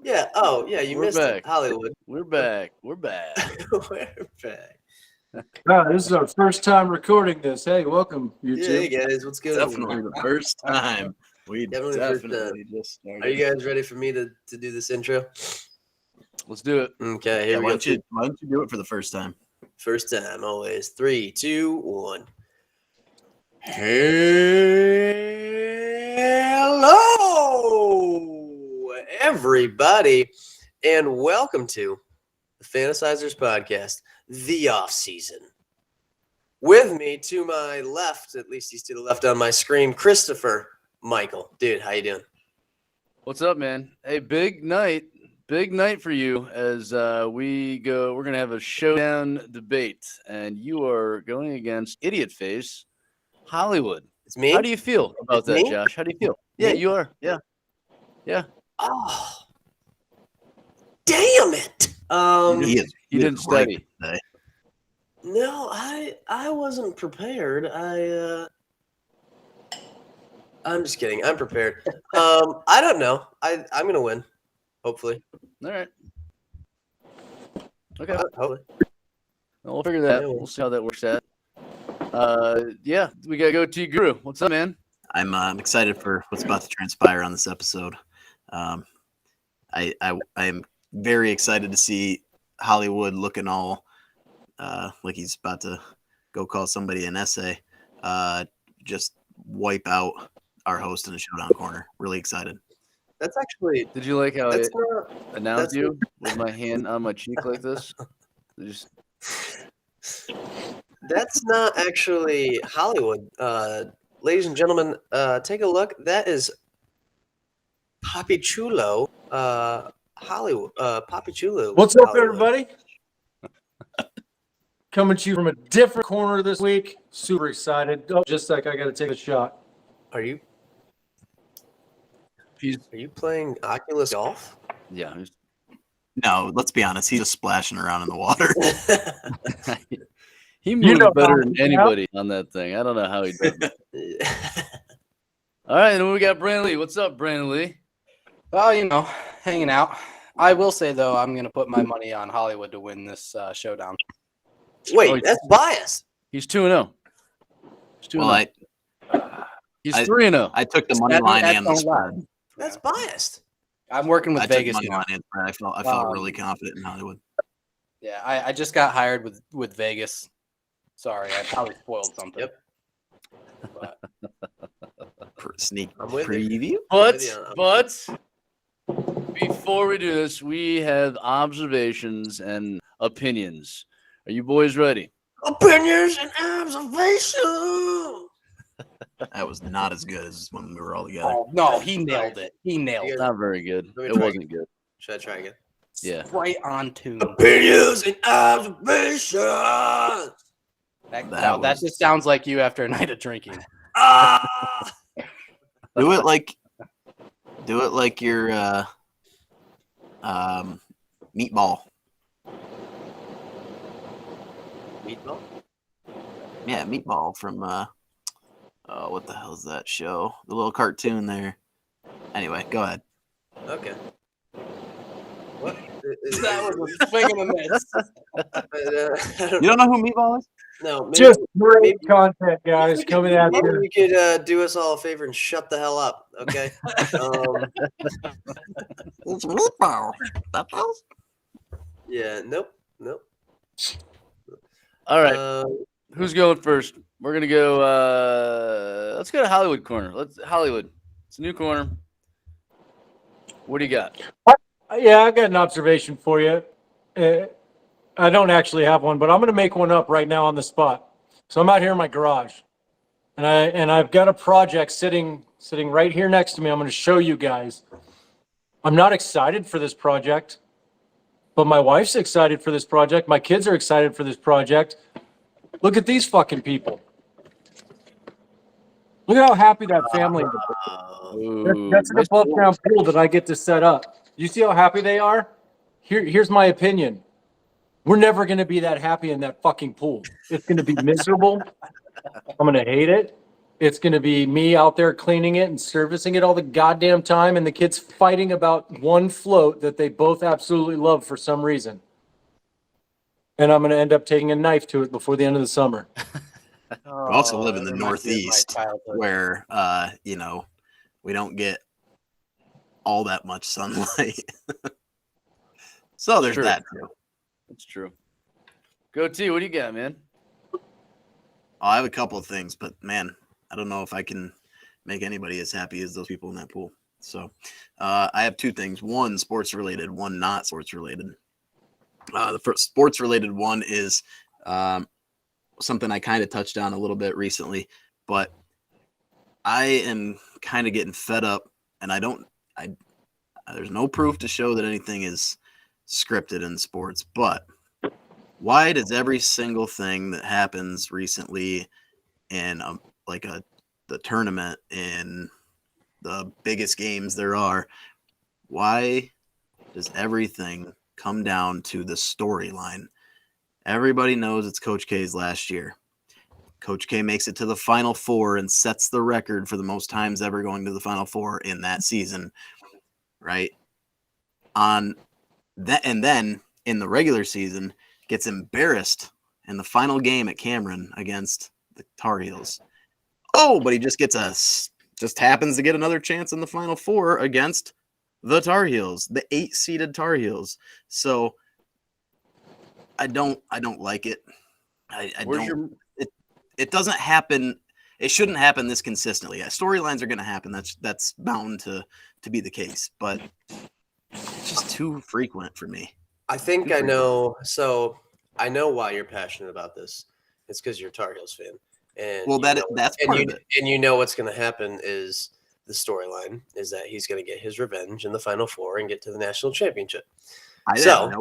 Yeah. Oh, yeah. You missed back. it. Hollywood. We're back. We're back. We're back. This is our first time recording this. Hey, welcome, YouTube. Yeah, hey guys, what's good? Definitely the first time. We Definitely the first definitely just started. Are you guys ready for me to do this intro? Let's do it. Okay, here we why go. don't you do it for the first time? First time, always. 3, 2, 1. Hello, everybody, and welcome to the Fantasizers Podcast, the off-season. With me to my left, at least he's to the left on my screen, Christopher Michael. Dude, how you doing? What's up, man? Hey, big night for you as we're going to have a showdown debate, and you are going against Idiot Face Hollywood. It's me? How do you feel about It's that, me? Josh? How do you feel? Me? Yeah, you are. Yeah. Oh, damn it. You didn't study. Today. No, I wasn't prepared. I'm just kidding. I'm prepared. I don't know. I'm gonna win, hopefully. All right. Okay. Hopefully. Well, we'll figure that out. Yeah, We'll see how that works out. Yeah, we got to go to Guru. What's up, man? I'm excited for what's about to transpire on this episode. I am very excited to see Hollywood looking all like he's about to go call somebody an essay. Just wipe out our host in the Showdown Corner. Really excited. That's actually. Did you like how I That's not. announced you with my hand on my cheek like this? Just That's not actually Hollywood. Ladies and gentlemen, take a look. That is Papi Chulo. Hollywood. Papi Chulo. What's up, Hollywood. everybody? Coming to you from a different corner this week. Super excited. Oh, just like I got to take a shot. Are you playing Oculus Golf? yeah. No, let's be honest. He's just splashing around in the water. He moves know better how than to- anybody on that thing. I don't know how he did it. All right, and then we got Brandon Lee. What's up, Brandon Lee? Well, hanging out. I will say, though, I'm going to put my money on Hollywood to win this showdown. Wait, Oh, that's biased. He's 2-0. He's 2-0. Well, He's I- 3-0. I took the money line and the spread. That's biased. I'm working with I took Vegas money now. line and spread. I felt really confident in Hollywood. Yeah, I just got hired with Vegas. Sorry, I probably spoiled something. Yep. But Sneak I'm with you. preview. But before we do this, we have observations and opinions. Are you boys ready? Opinions and observations. That was not as good as when we were all together. oh, no, he nailed it. He nailed it. Not very good. Let me It try wasn't good. Should I try again? Yeah. Right on tune. Opinions and observations. That just sounds like you after a night of drinking. Ah! Do it like your meatball. Meatball? Yeah, meatball from what the hell is that show? The little cartoon there. Anyway, go ahead. Okay. What? That was a swing and a miss. I don't You don't know who meatball is? know. Maybe, Just great maybe- content, guys, coming at maybe you. you could do us all a favor and shut the hell up, okay? It's meatball. Yeah, nope. All right. Who's going first? We're going to go let's go to Hollywood corner. Hollywood. It's a new corner. What do you got? Yeah, I got an observation for you. I don't actually have one, but I'm going to make one up right now on the spot. So I'm out here in my garage, and I've got a project sitting right here next to me. I'm going to show you guys. I'm not excited for this project, but my wife's excited for this project. My kids are excited for this project. Look at these fucking people. Look at how happy that family is. Ooh, That's an nice above pool. ground pool that I get to set up. You see how happy they are? Here's my opinion. We're never going to be that happy in that fucking pool. It's going to be miserable. I'm going to hate it. It's going to be me out there cleaning it and servicing it all the goddamn time, and the kids fighting about one float that they both absolutely love for some reason. And I'm going to end up taking a knife to it before the end of the summer. We also live in that the reminds me of my Northeast, childhood. where we don't get all that much sunlight. So there's True. that too. That's true. Go T, what do you got, man? Oh, I have a couple of things, but man, I don't know if I can make anybody as happy as those people in that pool. So I have two things. One sports related, one not sports related. The first sports related one is something I kind of touched on a little bit recently, but I am kind of getting fed up, and there's no proof to show that anything is scripted in sports, but why does every single thing that happens recently in the tournament, in the biggest games there are, why does everything come down to the storyline? Everybody knows it's Coach K's last year. Coach K makes it to the Final Four and sets the record for the most times ever going to the Final Four in that season, right? And then in the regular season, gets embarrassed in the final game at Cameron against the Tar Heels. Oh, but he just happens to get another chance in the Final Four against the Tar Heels, the 8-seeded Tar Heels. So I don't like it. It doesn't happen. It shouldn't happen this consistently. Yeah, storylines are going to happen. That's bound to be the case, but it's just too frequent for me. I think I know. So I know why you're passionate about this. It's because you're a Tar Heels fan. And Well, that's part of it. And you know what's going to happen is the storyline is that he's going to get his revenge in the Final Four and get to the national championship. I have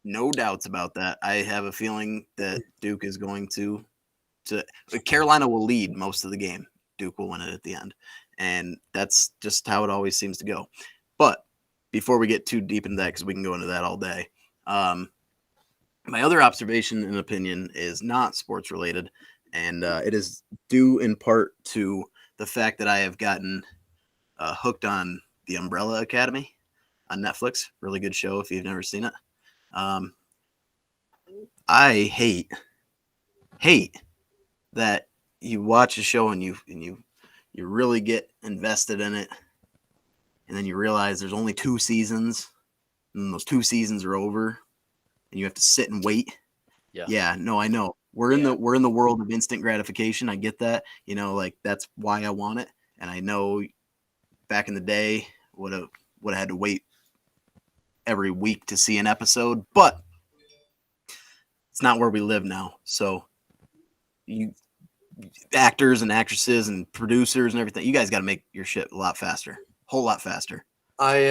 no doubts about that. I have a feeling that Duke is going to Carolina will lead most of the game. Duke will win it at the end. And that's just how it always seems to go. But before we get too deep into that, because we can go into that all day, my other observation and opinion is not sports related, and it is due in part to the fact that I have gotten hooked on The Umbrella Academy on Netflix. Really good show if you've never seen it. I hate that you watch a show and you really get invested in it, and then you realize there's only 2 seasons, and those 2 seasons are over, and you have to sit and wait. Yeah, no, I know. We're in the world of instant gratification. I get that. That's why I want it. And I know back in the day would have had to wait every week to see an episode, but it's not where we live now. So you actors and actresses and producers and everything, you guys got to make your shit a lot faster, whole lot faster. Why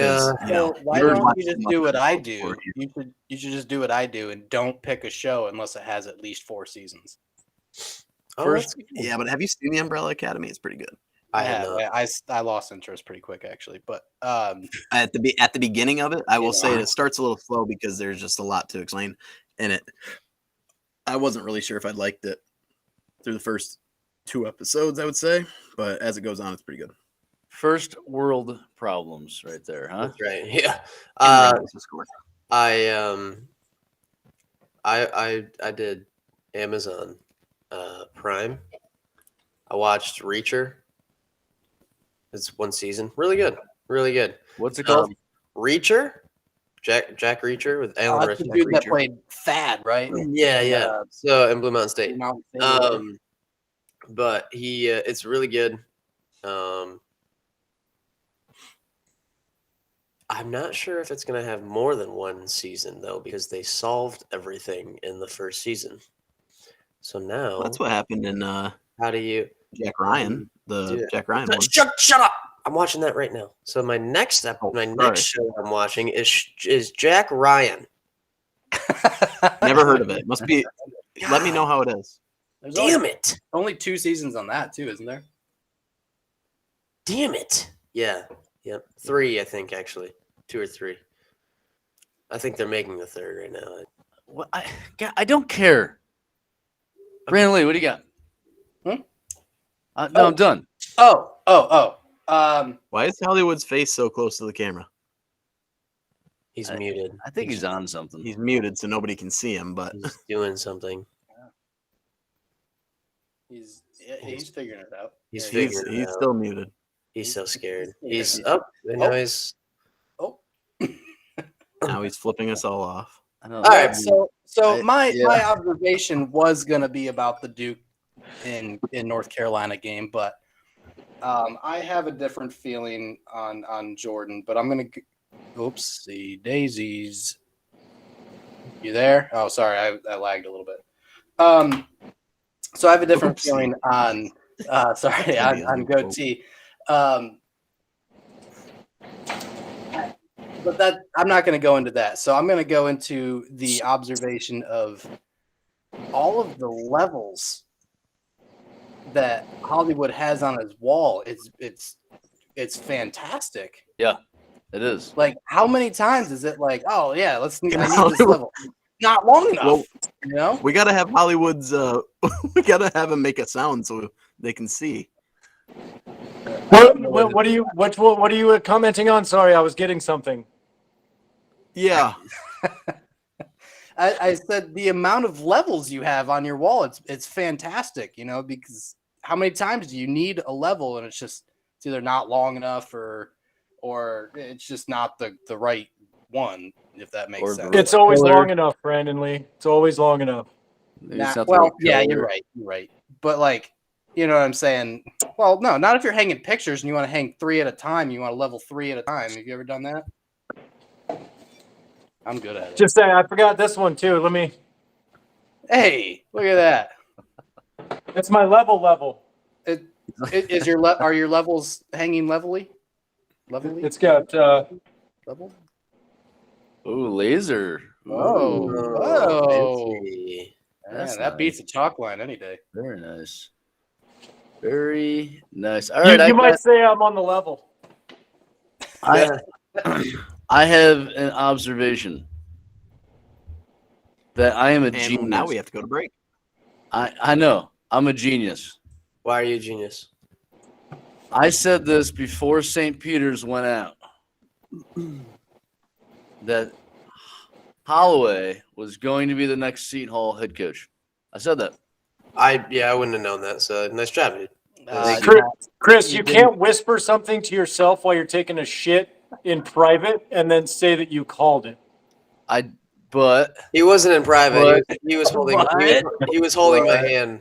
don't you just do what I do? You should just do what I do and don't pick a show unless it has at least 4 seasons. Yeah, but have you seen The Umbrella Academy? It's pretty good. I have. I lost interest pretty quick actually, but at the beginning of it, I will say it starts a little slow because there's just a lot to explain in it. I wasn't really sure if I liked it through the first 2 episodes, I would say, but as it goes on, it's pretty good. First world problems right there, huh? That's right. Yeah. I did Amazon Prime. I watched Reacher. It's 1 season. Really good. Really good. What's it called? Reacher. Jack Reacher with Alan Rickman. The dude that played Thad, right? Yeah. So in Blue Mountain State. Mountain But he it's really good. I'm not sure if it's going to have more than 1 season though, because they solved everything in the first season. So now that's what happened in how do you Jack Ryan, Jack Ryan one. Shut up. I'm watching that right now. So my next show I'm watching is Jack Ryan. Never heard of it. Must be. God. Let me know how it is. Damn it! Only 2 seasons on that too, isn't there? Damn it! Yeah. Yep. 3, I think actually. 2 or 3. I think they're making the 3rd right now. What? I don't care. Brandon Lee, what do you got? No, I'm done. Why is Hollywood's face so close to the camera? He's muted. I think he's on something. He's muted, so nobody can see him. But He's doing something. He's figuring it out. He's he's figuring it out. still muted. He's so scared. He's He's up, and now he's. Now he's flipping us all off. I know. All right. My observation was gonna be about the Duke in North Carolina game, but I have a different feeling on Jordan. But I'm gonna. Oopsie daisies. You there? Oh, sorry, I lagged a little bit. So I have a different feeling on. On goatee. But that I'm not going to go into that. So I'm going to go into the observation of all of the levels that Hollywood has on his wall. It's fantastic. Yeah, it is. Like, how many times is it like, oh yeah, I need this level? Not long enough. Well, you know, we gotta have Hollywood's. We gotta have him make a sound so they can see. What are you commenting on? Sorry, I was getting something. Yeah. I said the amount of levels you have on your wall, it's fantastic, you know, because how many times do you need a level and it's either not long enough or it's just not the right one, if that makes sense. It's always long enough, Brandon Lee. It's always long enough. You're right. But like, you know what I'm saying? Well, no, not if you're hanging pictures and you want to hang 3 at a time. You want to level 3 at a time. Have you ever done that? I'm good at it. Just say I forgot this one too. Let me. Hey, look at that. It's my level. Are your levels hanging levelly? It's got Level? Ooh, laser. Whoa. That's That beats a nice. chalk line any day. Very nice. Very nice. All right. You might say I'm on the level. I have an observation that I am a genius. And now we have to go to break. I know. I'm a genius. Why are you a genius? I said this before St. Peter's went out. That Holloway was going to be the next Seton Hall head coach. I said that. I wouldn't have known that. So nice job, dude. Chris, you can't whisper something to yourself while you're taking a shit in private and then say that you called it. But he wasn't in private. He was holding. He was holding my hand.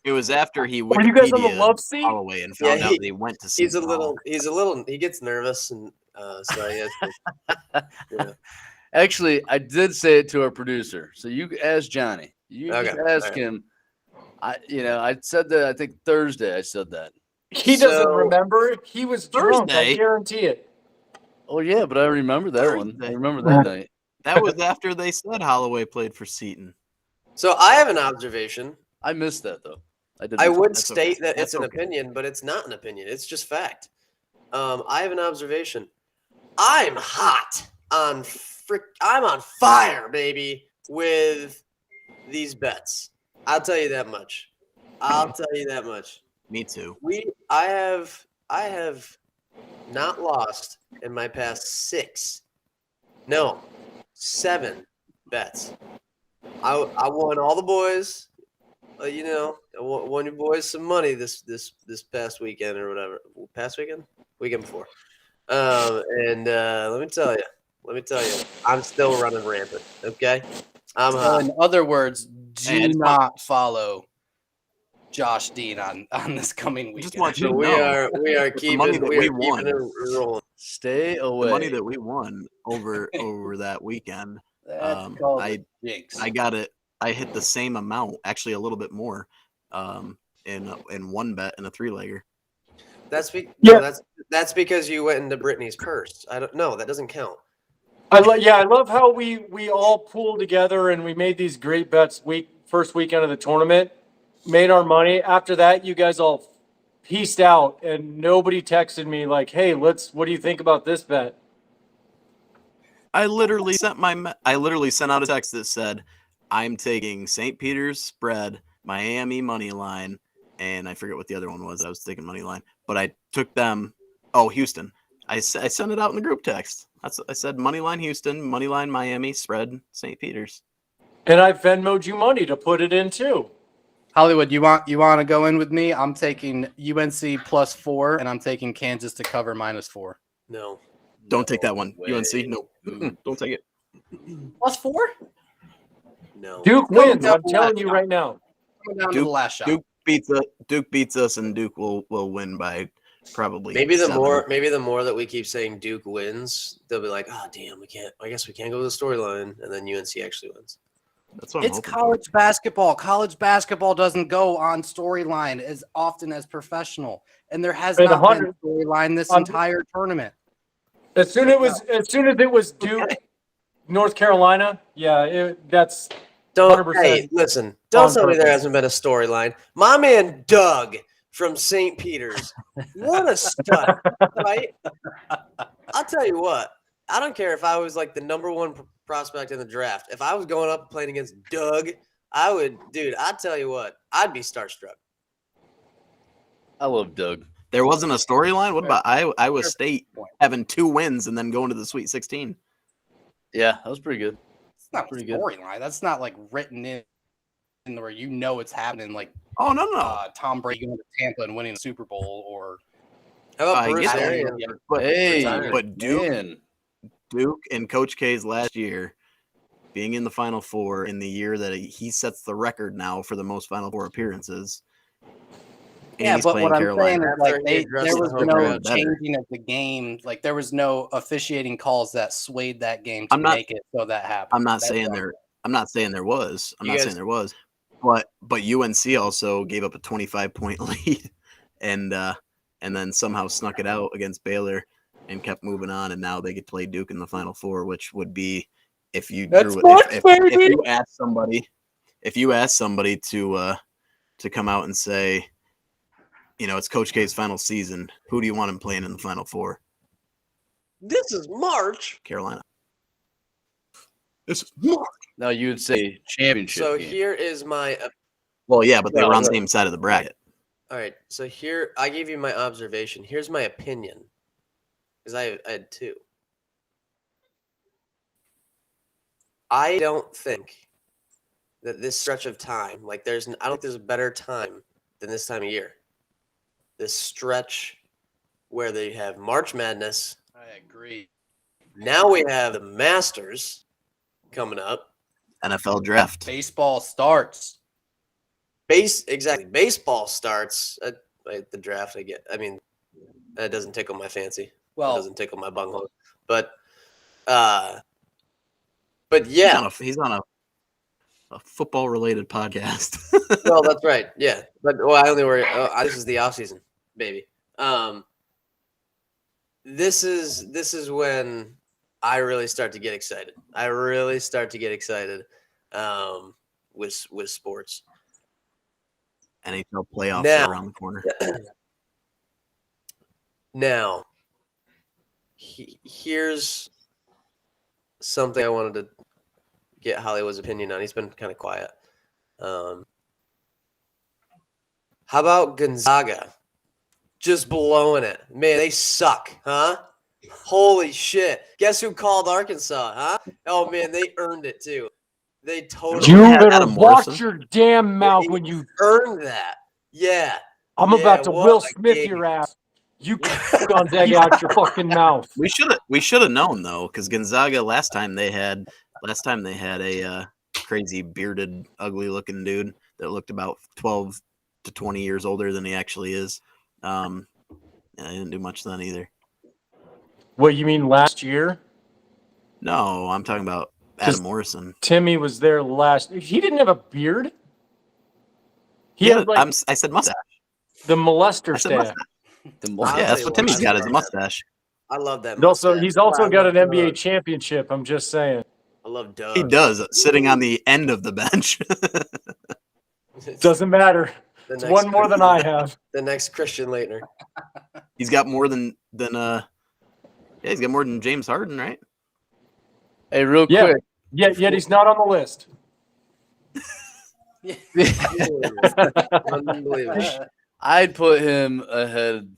It was after he Were you guys on the love seat? Holloway and found out that he went to see. He's a little. He gets nervous and so he has to, Actually, I did say it to our producer. So you ask Johnny. You just ask him. I said that. I think Thursday. I said that. He doesn't remember. He was drunk. I guarantee it. Oh yeah, but I remember that one. I remember that night. That was after they said Holloway played for Seton. So I have an observation. I missed that though. I would state that it's an opinion, but it's not an opinion. It's just fact. I have an observation. I'm hot on I'm on fire, baby, with these bets. I'll tell you that much. Me too. I have not lost in my past 7 bets. I won all the boys. I won your boys some money this past weekend or whatever. Past weekend? Weekend before. And let me tell you, I'm still running rampant. Okay, I'm hot. In other words, do not follow Josh Dean on this coming weekend. Just want you to we know, are keeping it rolling. Stay away. the money that we won over that weekend. That's called jinx. I got it. I hit the same amount, actually a little bit more, in one bet in a 3-legger. That's because you went into Brittany's purse. I don't know. That doesn't count. I love how we all pooled together and we made these great bets first weekend of the tournament, made our money. After that, you guys all pieced out and nobody texted me like, "Hey, what do you think about this bet?" I literally sent out a text that said, "I'm taking St. Peter's spread, Miami money line, and I forget what the other one was. I was thinking money line, but I took them. Oh, Houston. I sent it out in the group text. I said money line Houston, money line Miami, spread St. Peter's. And I Venmo'd you money to put it in too. Hollywood, you want to go in with me? I'm taking UNC +4, and I'm taking Kansas to cover -4. No. Don't take that one. way. UNC, no. Don't take it. +4? No. Duke Going wins. down I'm the telling last you shot. right now. Coming down to the last shot. Duke beats us, and Duke will win by probably Maybe the 7. more that we keep saying Duke wins, they'll be like, oh damn, I guess we can't go with the storyline, and then UNC actually wins. That's what I'm It's hoping college basketball. College basketball doesn't go on storyline as often as professional, and there has And not been 100 storyline this I'm- entire tournament. As soon as it was Duke, North Carolina, that's Don't 100% hey, listen. Don't on tell me there purpose. hasn't been a storyline. My man Doug from St. Peter's, what a stud, right? I'll tell you what. I don't care if I was like the number one prospect in the draft. If I was going up playing against Doug, I'd tell you what, I'd be starstruck. I love Doug. there wasn't a storyline. What about Iowa State point. having 2 wins and then going to the Sweet 16? Yeah, that was pretty good. It's not Pretty a good. storyline. That's not like written in where it's happening. Like Oh no. Tom Brady going to Tampa and winning a Super Bowl, or How about I Bruce get that. Arians? But Hey, but Duke man. Duke and Coach K's last year being in the Final Four in the year that he sets the record now for the most Final Four appearances. And yeah. he's But playing what I'm Carolina. saying is After like he addressed there the was home no crowd better. changing of the game. Like there was no officiating calls that swayed that game to I'm not- make it so that happened. I'm not That's saying all. there. I'm not saying there was. I'm You not guys- saying there was. But UNC also gave up a 25-point lead, and then somehow snuck it out against Baylor and kept moving on, and now they get to play Duke in the Final Four, which would be if you That's drew smart, if baby! you asked somebody to come out and say, it's Coach K's final season, who do you want him playing in the Final Four? This is March. Carolina. This is March. No, you would say championship. So game. here is my Well, yeah, but they Well, were on the right. same side of the bracket. all right. So here I gave you my observation. Here's my opinion, because I had 2. I don't think that this stretch of time, I don't think there's a better time than this time of year. This stretch where they have March Madness. I agree. Now we have the Masters coming up. NFL draft. Baseball starts. Baseball starts at the draft. That doesn't tickle my fancy. That Well, doesn't tickle my bunghole. But yeah. He's on a football related podcast. Well, that's right. Yeah. But I only worry. This is the off season, baby. This is when I really start to get excited. With sports. NHL playoffs Now- are around the corner. Now, here's something I wanted to get Hollywood's opinion on. He's been kind of quiet. How about Gonzaga? Just blowing it. Man, they suck, huh? Holy shit. Guess who called Arkansas, huh? Oh, man, they earned it, too. They totally You had better Adam watch Morrison. your damn mouth when you. earned that. Yeah. I'm Yeah, about to what Will a Smith game. your ass. You Gonzaga out your fucking mouth. We should have known though, because Gonzaga last time they had a crazy bearded, ugly looking dude that looked about 12 to 20 years older than he actually is. And I didn't do much then either. What you mean last year? No, I'm talking about 'Cause- Adam Morrison. Timmy was there last. He didn't have a beard. He Yeah, had like I said mustache. the molester I said stash. mustache. The I'll Yeah, tell that's you what what, Timmy's I got is a love mustache. I love that. He's also mustache. got an I love NBA Doug. championship. I'm just saying. I love Doug. He does, sitting on the end of the bench. Doesn't matter. The It's next one more than I have. The next Christian Laettner. He's got more than he's got more than James Harden, right? Hey, real Yeah. quick. Yet he's not on the list. Unbelievable. I'd put him ahead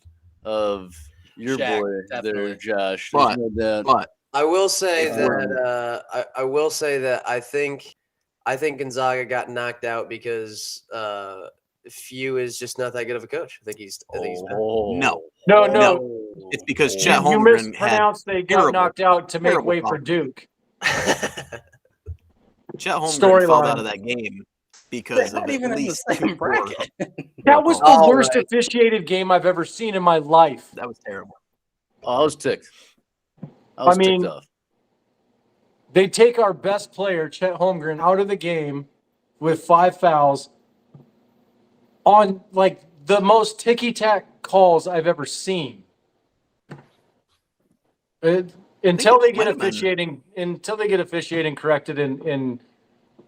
of your Shaq, boy there, definitely. Josh. There's no doubt. But I will say If that I will say that I think Gonzaga got knocked out because Few is just not that good of a coach. I think he's bad. No. No. it's because You, Chet you Holmgren had mispronounced they got terrible- knocked out to make terrible way for problems. Duke. Chet Holmgren Storyline. fell out of that game because They're of not at even in the least same two poor bracket. That was the All worst right. officiated game I've ever seen in my life. That was terrible. Oh, I was ticked. I was mean, ticked off. They take our best player, Chet Holmgren, out of the game with 5 fouls on like the most ticky-tack calls I've ever seen. Until they get officiating corrected and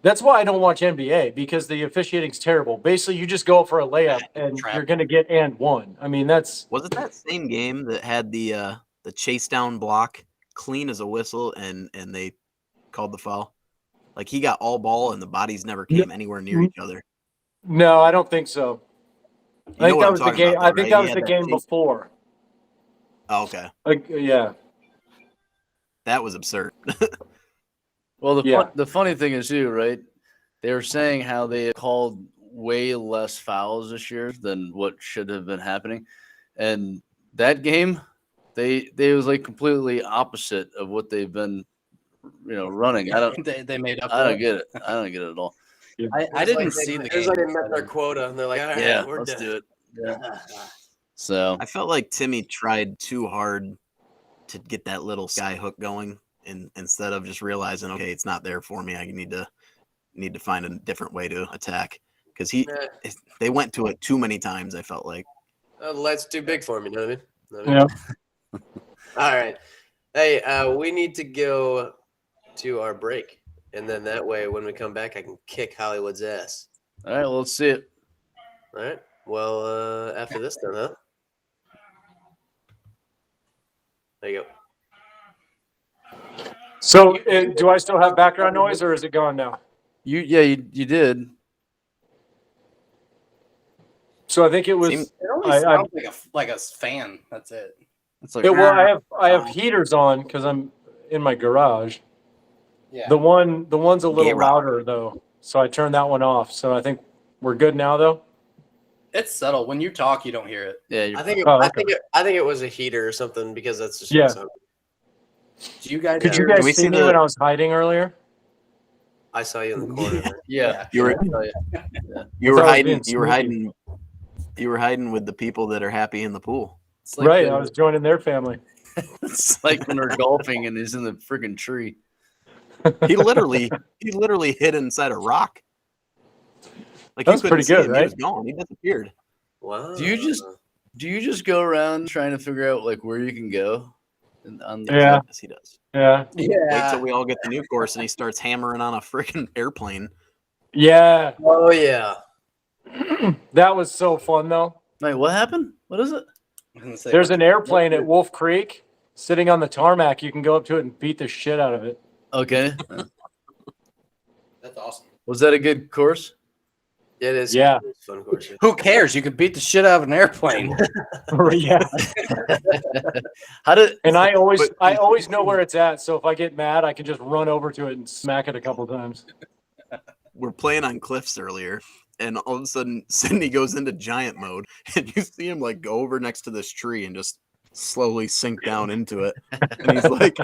that's why I don't watch NBA, because the officiating's terrible. Basically, you just go for a layup and Trap. you're going to get and one. I mean, that's Was it that same game that had the chase down block clean as a whistle and they called the foul? Like he got all ball and the bodies never came anywhere near each other. no, I don't think so. You I think know what that I'm was the talking game. about, I though, think right? that He was had the that game chase- before. Oh, okay. Yeah. That was absurd. Well, Yeah. the funny thing is too, right? They were saying how they called way less fouls this year than what should have been happening, and that game, they was like completely opposite of what they've been, running. I don't they made up. I for don't it. get it. I don't get it at all. I didn't see the It was game. like they met their quota and they're like, all right, Yeah, we're let's done. do it. Yeah. So I felt like Timmy tried too hard to get that little sky hook going, and instead of just realizing, okay, it's not there for me, I need to find a different way to attack, because they went to it too many times. I felt like The light's too big for me. You know what I mean? Yeah. All right. Hey, we need to go to our break, and then that way, when we come back, I can kick Hollywood's ass. all right, well, let's see it. All right. Well, after this, then, huh? There you go. So, do I still have background noise, or is it gone now? You did. So I think it was. Seems- It only I- sounds like a fan. That's it. It's like Well, I have heaters on because I'm in my garage. Yeah. The one's a little Garage. louder though, so I turned that one off. So I think we're good now though. It's subtle. When you talk, you don't hear it. yeah. You're, I think Oh, I okay. think it was a heater or something, because that's just Yeah. what it sounded. Do you guys? Could you hear- guys we see see me the- when I was hiding earlier? I saw you in the corner. there. yeah. you were I'll tell you. you were I was hiding being you were sneaky. hiding you were hiding with the people that are happy in the pool. It's like Right, the- I was joining their family. It's like when they're golfing and he's in the freaking tree. He literally hid inside a rock. Like That's you couldn't pretty see good, him. right? He was gone. He disappeared. Wow. Do you just go around trying to figure out like where you can go? Yeah. Yes, he does. Yeah, Wait Yeah. till we all get the new course and he starts hammering on a freaking airplane. yeah. Oh yeah. That was so fun though. Wait, what happened? What is it? I was gonna say, There's an airplane at Wolf Creek sitting on the tarmac. You can go up to it and beat the shit out of it. Okay. That's awesome. Was that a good course? It is. Yeah. It's a fun course. Yeah. Who cares? You could beat the shit out of an airplane. Yeah. How did? And I always But- know where it's at. So if I get mad, I can just run over to it and smack it a couple times. We're playing on cliffs earlier, and all of a sudden Sydney goes into giant mode, and you see him like go over next to this tree and just slowly sink down into it. And he's like,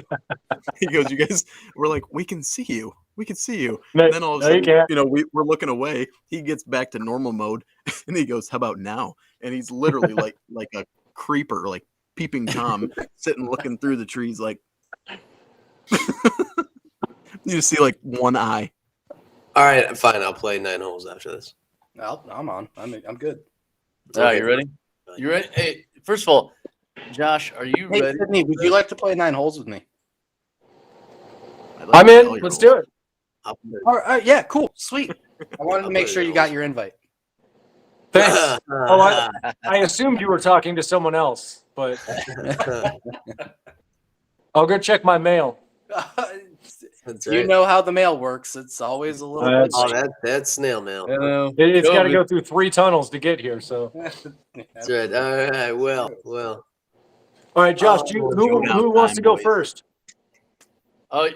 he goes, "You guys," we're like, "We can see you. We can see you." No, And then all of a no, you sudden, can't. we're looking away. He gets back to normal mode, and he goes, "How about now?" And he's literally like a creeper, like peeping Tom, sitting looking through the trees, like you just see like one eye. All right, fine. I'll play 9 holes after this. I'm on. I'm good. All right, you ready? You ready? Hey, first of all, Josh, are you Hey, ready? Sydney, would you like to play 9 holes with me? I'd like I'm to in. tell you Let's all. do it. I'll- All right, yeah, cool, sweet. I wanted to I'll make put it sure in you got holes. your invite. Thanks. Oh, I assumed you were talking to someone else, but I'll go check my mail. That's You right. know how the mail works. It's always a little bit. Oh, that's snail mail. You know, It's got to COVID. go through 3 tunnels to get here. So, That's right. All right. Well. all right, Josh, who wants to go boys. first? Oh,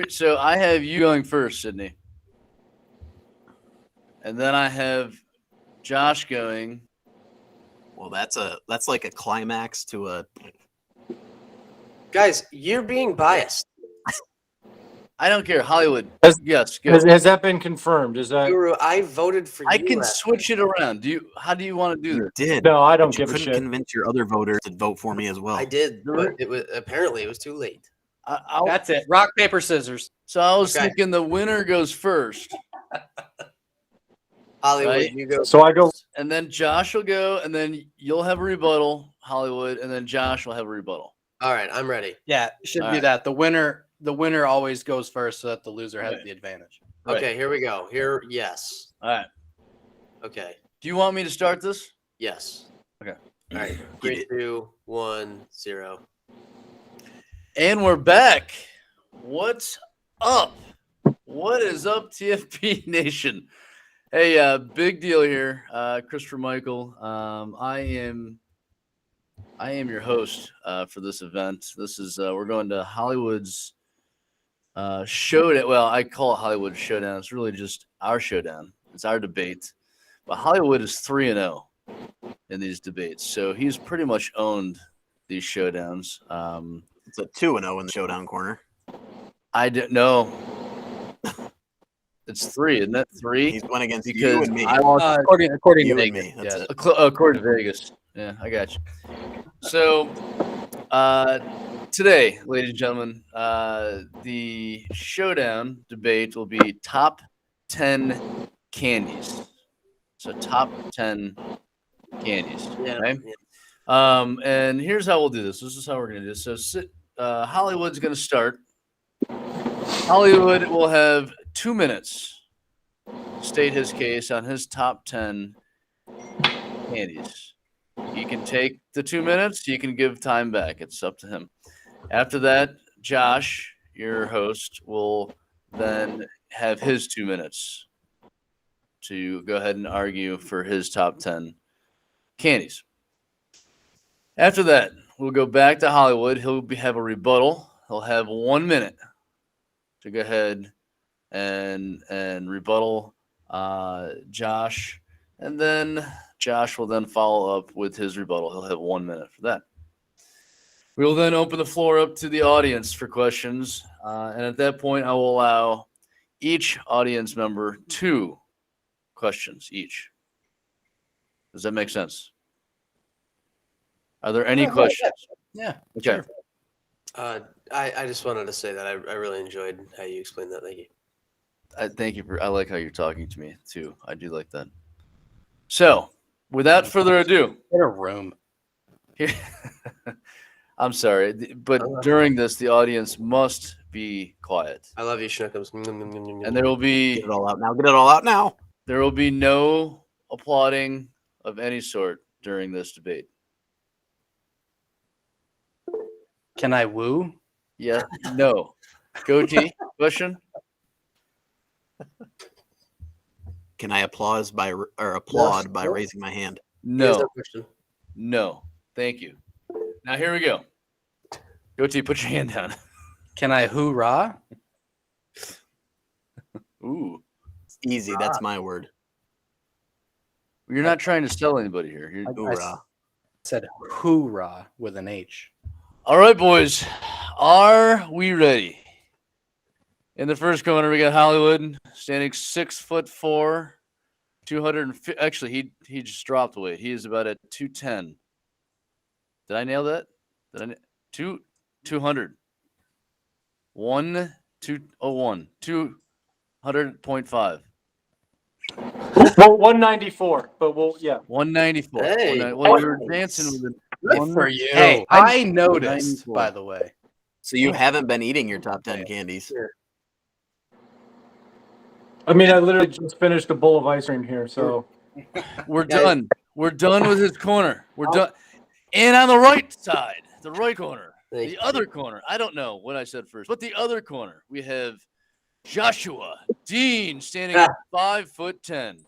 so I have you going first, Sydney, and then I have Josh going. Well, that's like a climax to a. Guys, you're being biased. I don't care. Hollywood. Yes, go. Has that been confirmed? Is that Guru, I voted for you. I can last switch it around. How do you want to do You this? did. no? I don't But you give a couldn't shit. convince your other voters to vote for me as well. I did, Do but it was apparently it was too late. That's it. Rock, paper, scissors. So I was Okay. thinking the winner goes first, Hollywood, Right. you go. So I go. first. and then Josh will go, and then you'll have a rebuttal, Hollywood, and then Josh will have a rebuttal. All right, I'm ready. Yeah, it should All be right. that. The winner always goes first, so that the loser has Right. the advantage. Right. Okay, here we go. Yes. All right. Okay. Do you want me to start this? Yes. Okay. All right. Get 3, it. 2, 1, 0. And we're back. What's up? What is up, TFP Nation? Hey, big deal here. Christopher Michael. I am your host for this event. This is we're going to Hollywood's showdown. Well, I call it Hollywood Showdown. It's really just our showdown. It's our debate. But Hollywood is 3-0 in these debates, so he's pretty much owned these showdowns. It's a 2-0 in the Showdown Corner. I don't know. It's 3, isn't it? 3? He's went against you Because and me. I lost According You to and Vegas, me. That's yes. it. according to Vegas. Yeah, I got you. So, today, ladies and gentlemen, the showdown debate will be top 10 candies. So, top 10 candies. Yeah. Okay? yeah. And here's how we'll do this. This is how we're going to do this. So, Hollywood's going to start. Hollywood will have 2 minutes to state his case on his top 10 candies. He can take the 2 minutes. He can give time back. It's up to him. After that, Josh, your host, will then have his 2 minutes to go ahead and argue for his top 10 candies. After that, we'll go back to Hollywood. He'll have a rebuttal. He'll have 1 minute to go ahead and rebuttal Josh, and then Josh will then follow up with his rebuttal. He'll have 1 minute for that. We will then open the floor up to the audience for questions, and at that point, I will allow each audience member 2 questions each. Does that make sense? Are there any questions? Yeah. Okay. Sure. I just wanted to say that I really enjoyed how you explained that. Thank you. Thank you I like how you're talking to me too. I do like that. So, without further ado, Get a room. here, I'm sorry, but during this, the audience must be quiet, I love you, Schnookums. and there will Get be it all out now. Get it all out now. no applauding of any sort during this debate. Can I woo? Yeah, no. Goatee question. Can I applaud by raising my hand? Here's No, that question. no. Thank you. Now here we go. Goatee, put your hand down. Can I hoorah? Ooh, It's easy. That's my word. you're not trying to sell anybody here. I Hoorah. said hoorah with an H. All right, boys. Are we ready? In the first corner, we got Hollywood standing 6'4", 250. Actually, he just dropped weight. He is about at 210. Did I nail that? 200. 201. 200.5 Well, 194, but yeah. 194. Hey. Well, you were dancing with it. Good for you. Hey, I'm I noticed, 94. by the way. So you haven't been eating your top 10 candies. I mean, I literally just finished a bowl of ice cream here, so We're Guys. done. We're done with his corner. We're done. And on the right side, the right corner, Thank The you. other corner, I don't know what I said first, but the other corner, we have Joshua Dean standing at 5'10".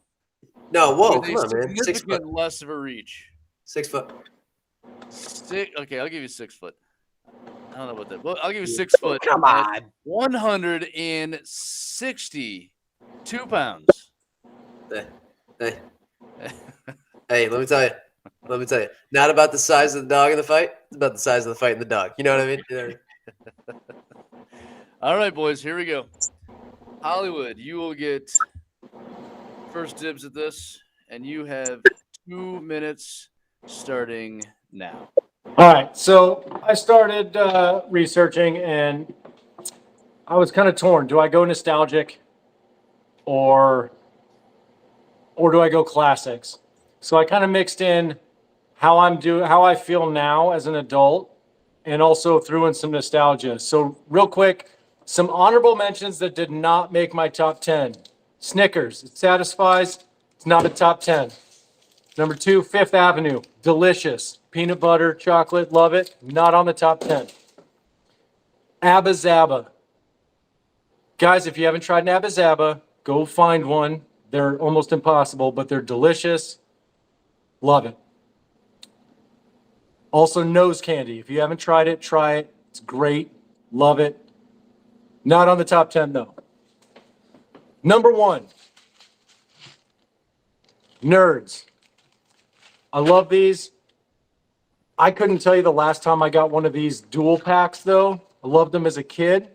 No, whoa, with come a on, man. 6 foot. significant less of a reach. 6 foot. Okay, I'll give you 6 foot. I don't know about that. Well, I'll give you 6 foot. Come at on. 162 pounds. Hey, hey, let me tell you. Not about the size of the dog in the fight. It's about the size of the fight in the dog. You know what I mean? All right, boys, here we go. Hollywood, you will get first dibs at this, and you have 2 minutes starting now. All right, so I started researching, and I was kind of torn. Do I go nostalgic, or do I go classics? So I kind of mixed in how I feel now as an adult, and also threw in some nostalgia. So real quick, some honorable mentions that did not make my top 10. Snickers, it satisfies. It's not a top 10. Number 2, Fifth Avenue, delicious. Peanut butter, chocolate, love it. Not on the top 10. Abba Zaba. Guys, if you haven't tried an Abba Zaba, go find one. They're almost impossible, but they're delicious. Love it. Also, nose candy. If you haven't tried it, try it. It's great. Love it. Not on the top 10, though. Number 1, Nerds. I love these. I couldn't tell you the last time I got one of these dual packs, though. I loved them as a kid.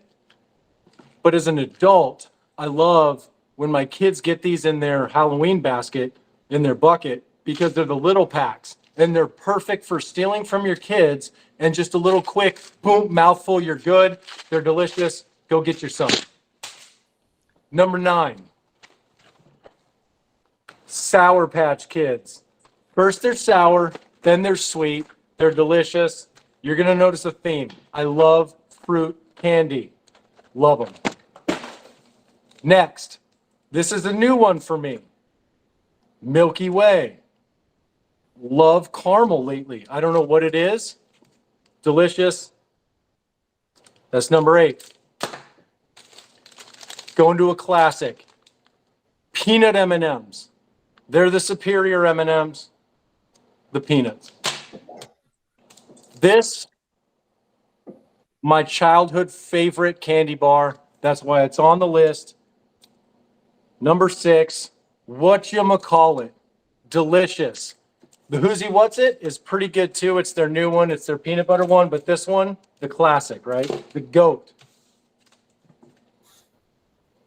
But as an adult, I love when my kids get these in their Halloween basket, in their bucket, because they're the little packs. And they're perfect for stealing from your kids and just a little quick, boom, mouthful, you're good. They're delicious. Go get your some. Number 9, Sour Patch Kids. First they're sour, then they're sweet. They're delicious. You're going to notice a theme. I love fruit candy. Love them. Next, this is a new one for me. Milky Way. Love caramel lately. I don't know what it is. Delicious. That's number 8. Going to a classic. Peanut M&Ms. They're the superior M&Ms. The peanuts. This, my childhood favorite candy bar. That's why it's on the list. Number 6, whatchamacallit. Delicious. The Who's What's It is pretty good too. It's their new one. It's their peanut butter one. But this one, the classic, right? The GOAT.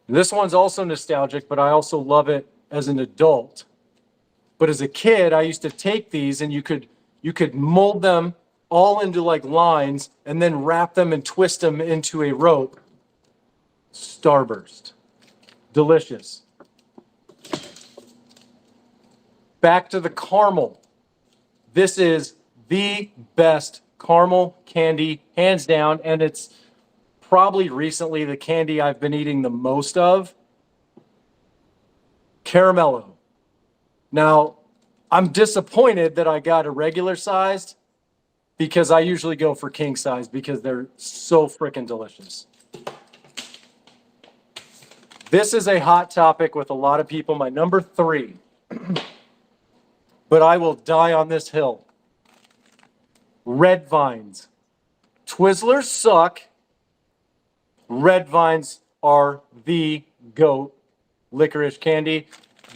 This one's also nostalgic, but I also love it as an adult. But as a kid, I used to take these, and you could mold them all into like lines and then wrap them and twist them into a rope. Starburst. Delicious. Back to the caramel. This is the best caramel candy, hands down, and it's probably recently the candy I've been eating the most of. Caramello. Now, I'm disappointed that I got a regular sized, because I usually go for king size because they're so freaking delicious. This is a hot topic with a lot of people. My number 3, but I will die on this hill. Red Vines. Twizzlers suck. Red Vines are the GOAT licorice candy.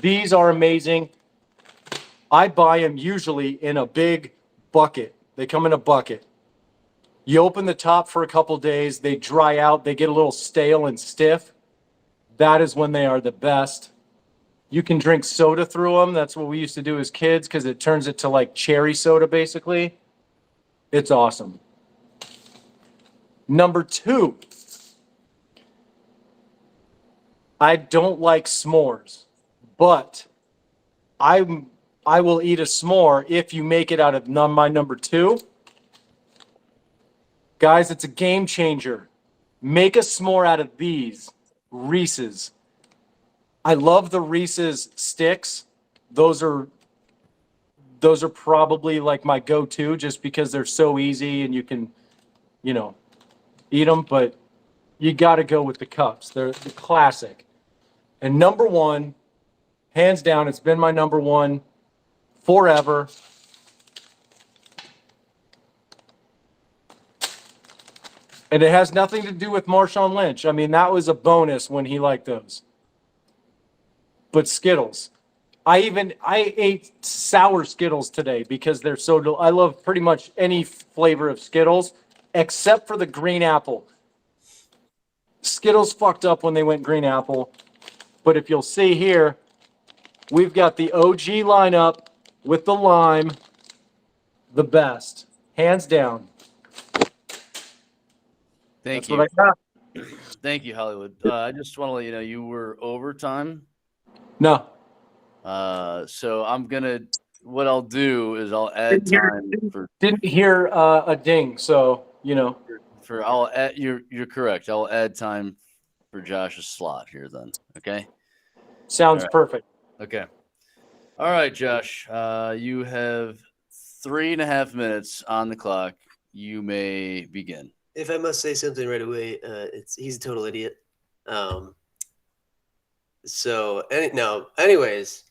These are amazing. I buy them usually in a big bucket. They come in a bucket. You open the top for a couple days, they dry out, they get a little stale and stiff. That is when they are the best. You can drink soda through them. That's what we used to do as kids, because it turns it to like cherry soda, basically. It's awesome. Number 2, I don't like s'mores, but I will eat a s'more if you make it out of my number 2. Guys, it's a game changer. Make a s'more out of these Reese's. I love the Reese's sticks. Those are probably like my go-to, just because they're so easy and you can eat them, but you got to go with the cups. They're the classic. And number one, hands down, it's been my number one forever. And it has nothing to do with Marshawn Lynch. I mean, that was a bonus when he liked those. But Skittles. I ate sour Skittles today because they're so I love pretty much any flavor of Skittles except for the green apple. Skittles fucked up when they went green apple. But if you'll see here, we've got the OG lineup with the lime, the best, hands down. Thank That's you. what I got. Thank you, Hollywood. I just want to let you know you were overtime. No. So what I'll do is I'll add time for. Didn't hear a ding, so I'll add. You're correct. I'll add time for Josh's slot here then. Okay. Sounds right. perfect. Okay. All right, Josh. You have 3.5 minutes on the clock. You may begin. If I must say something right away, he's a total idiot. Anyways,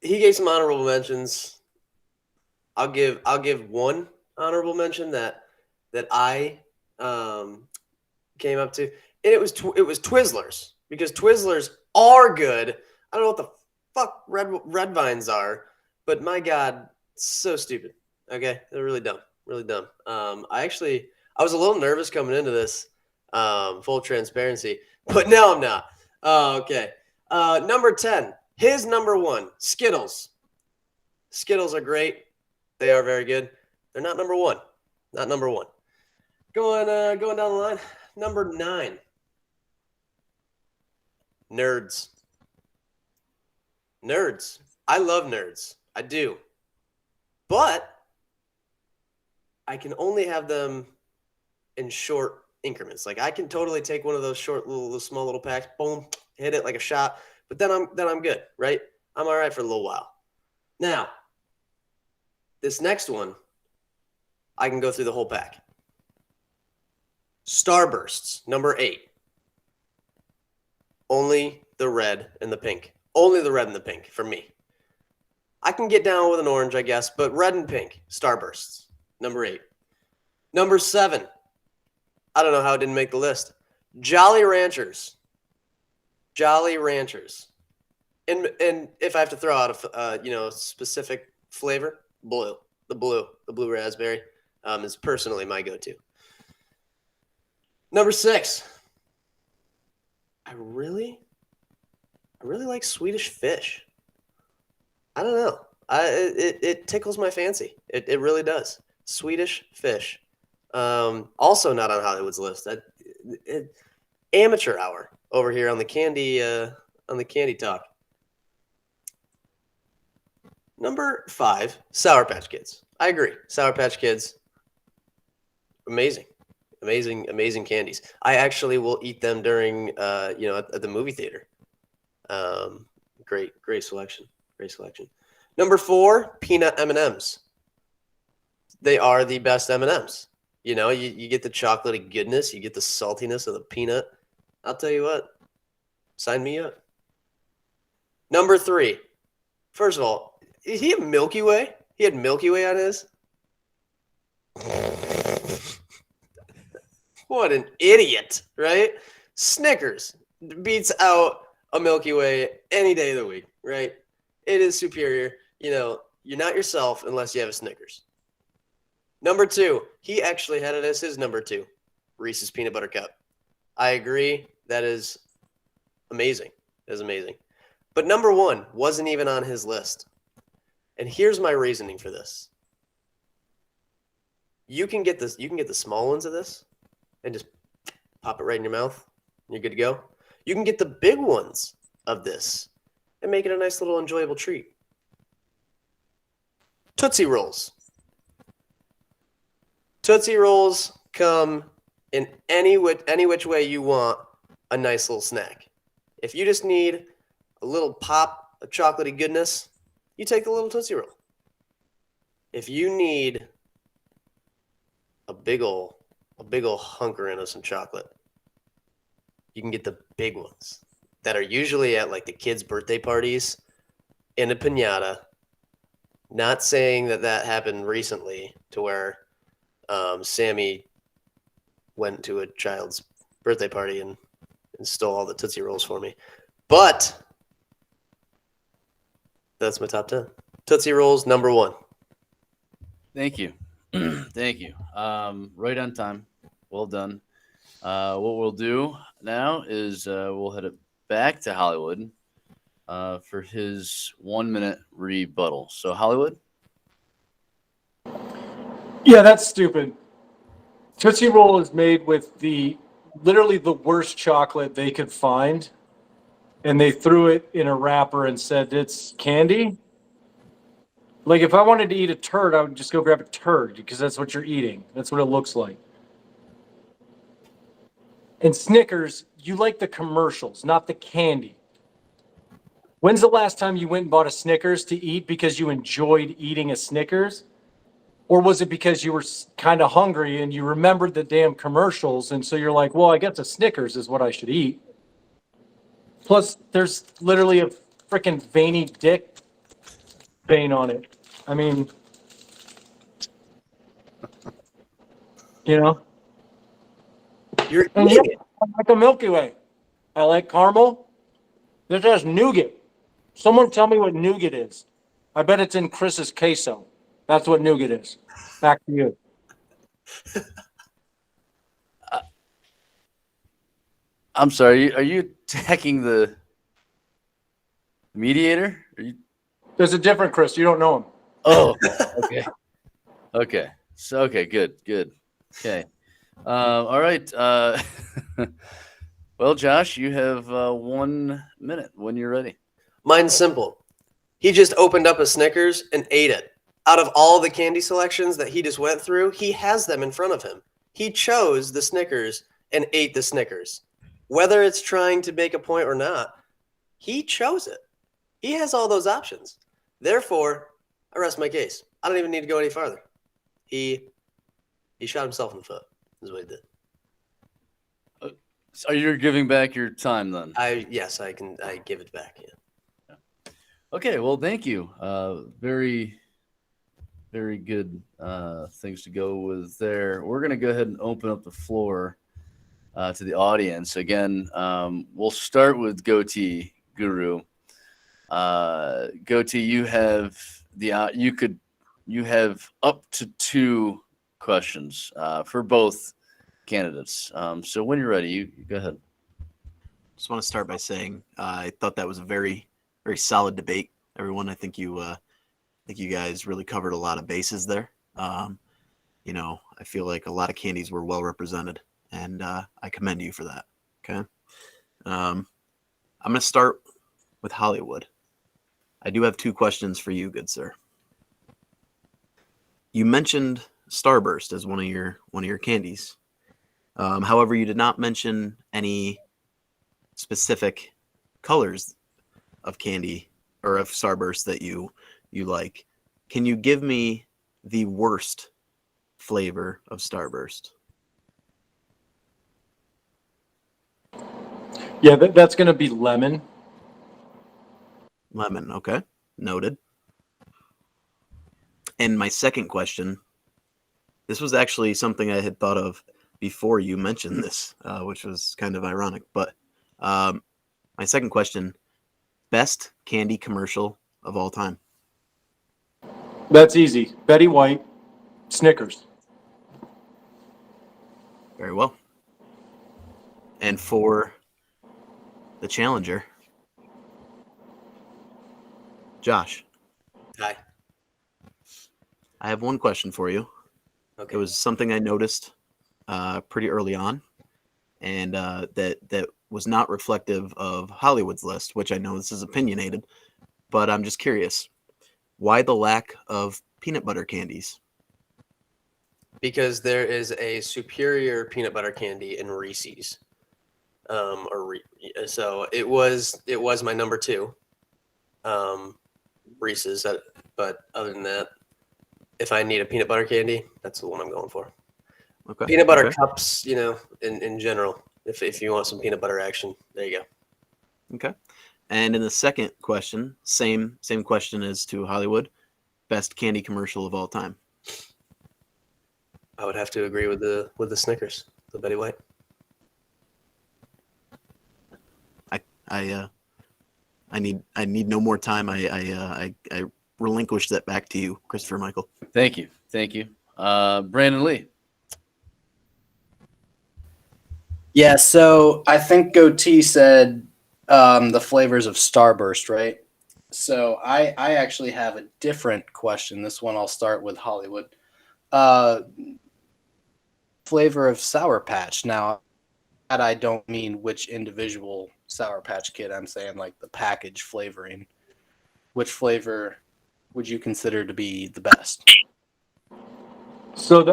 he gave some honorable mentions. I'll give one honorable mention that I came up to, and it was Twizzlers, because Twizzlers are good. I don't know what the fuck red vines are, but my God, so stupid. Okay, they're really dumb, really dumb. I was a little nervous coming into this, full transparency, but now I'm not. Okay. Number 10, his number one, Skittles. Skittles are great. They are very good. They're not number one. Not number one. Going down the line, number 9, Nerds. Nerds. I love Nerds. I do. But I can only have them in short increments. Like, I can totally take one of those short little small little packs, boom, hit it like a shot, but then I'm good, right? I'm all right for a little while. Now, this next one, I can go through the whole pack. Starbursts, number 8. Only the red and the pink. Only the red and the pink for me. I can get down with an orange, I guess, but red and pink, Starbursts, number 8. Number 7, I don't know how it didn't make the list. Jolly Ranchers. Jolly Ranchers. And if I have to throw out a specific flavor, blue. The blue raspberry is personally my go-to. Number 6. I really like Swedish Fish. I don't know. It tickles my fancy. It really does. Swedish Fish. Also not on Hollywood's list. Amateur hour over here on the candy talk. Number 5, Sour Patch Kids. I agree. Sour Patch Kids, amazing candies. I actually will eat them during at the movie theater. Great selection. Number 4, peanut M&Ms. They are the best M&Ms. You get the chocolatey goodness, you get the saltiness of the peanut. I'll tell you what, sign me up. Number 3, first of all, did he have Milky Way? He had Milky Way on his? What an idiot, right? Snickers beats out a Milky Way any day of the week, right? It is superior. You're not yourself unless you have a Snickers. Number 2, he actually had it as his number 2, Reese's Peanut Butter Cup. I agree. That is amazing. That is amazing. But number 1 wasn't even on his list. And here's my reasoning for this. You can get the small ones of this and just pop it right in your mouth. And you're good to go. You can get the big ones of this and make it a nice little enjoyable treat. Tootsie Rolls. Tootsie Rolls come in any which way you want a nice little snack. If you just need a little pop of chocolatey goodness, you take the little Tootsie Roll. If you need a big ol' hunkering of some chocolate, you can get the big ones that are usually at like the kids' birthday parties in a piñata. Not saying that happened recently to where Sammy went to a child's birthday party and stole all the Tootsie Rolls for me. But that's my top 10. Tootsie Rolls, number 1. Thank you. Thank you. Right on time. Well done. What we'll do now is we'll head it back to Hollywood for his 1-minute rebuttal. So, Hollywood? Yeah, that's stupid. Tootsie Roll is made with literally the worst chocolate they could find, and they threw it in a wrapper and said it's candy. Like, if I wanted to eat a turd, I would just go grab a turd because that's what you're eating. That's what it looks like. And Snickers, you like the commercials, not the candy. When's the last time you went and bought a Snickers to eat because you enjoyed eating a Snickers? Or was it because you were kind of hungry and you remembered the damn commercials, and so you're like, well, I guess a Snickers is what I should eat. Plus, there's literally a freaking veiny dick vein on it. I mean, you know? You're And eating yeah, it. I like the Milky Way. I like caramel. This has nougat. Someone tell me what nougat is. I bet it's in Chris's queso. That's what nougat is. Back to you. I'm sorry. Are you attacking the mediator? Are you? There's a different Chris. You don't know him. Oh, okay. Okay. So, okay, good. Okay. All right. Well, Josh, you have 1 minute when you're ready. Mine's simple. He just opened up a Snickers and ate it. Out of all the candy selections that he just went through, he has them in front of him. He chose the Snickers and ate the Snickers. Whether it's trying to make a point or not, he chose it. He has all those options. Therefore, I rest my case. I don't even need to go any farther. He shot himself in the foot, is what he did. So you're giving back your time then? Yes, I give it back. Yeah. Okay, well, thank you. Very, very good things to go with there. We're going to go ahead and open up the floor to the audience. Again, we'll start with Goatee Guru. Goatee, you have you have up to 2 questions for both candidates. So when you're ready, you go ahead. Just want to start by saying I thought that was a very, very solid debate, everyone. I think you guys really covered a lot of bases there. You know, I feel like a lot of candies were well represented, and I commend you for that. Okay. I'm going to start with Hollywood. I do have 2 questions for you, good sir. You mentioned Starburst as one of your candies. However, you did not mention any specific colors of candy or of Starburst that you like. Can you give me the worst flavor of Starburst? Yeah, that's going to be lemon. Lemon, okay. Noted. And my second question, this was actually something I had thought of before you mentioned this, which was kind of ironic. But my second question, best candy commercial of all time. That's easy. Betty White, Snickers. Very well. And for the challenger, Josh. Hi. I have one question for you. Okay. It was something I noticed pretty early on, and that was not reflective of Hollywood's list, which I know this is opinionated, but I'm just curious. Why the lack of peanut butter candies? Because there is a superior peanut butter candy in Reese's. So it was my number 2. Reese's, but other than that, if I need a peanut butter candy, that's the one I'm going for. Okay. Peanut butter Okay. cups, in general. If you want some peanut butter action, there you go. Okay. And in the second question, same question as to Hollywood. Best candy commercial of all time. I would have to agree with the Snickers, the Betty White. I need no more time. I relinquish that back to you, Christopher Michael. Thank you. Brandon Lee. Yeah, so I think Goatee said the flavors of Starburst, right? So I actually have a different question. This one I'll start with Hollywood. Flavor of Sour Patch. Now, that I don't mean which individual Sour Patch Kid. I'm saying like the package flavoring. Which flavor would you consider to be the best? So,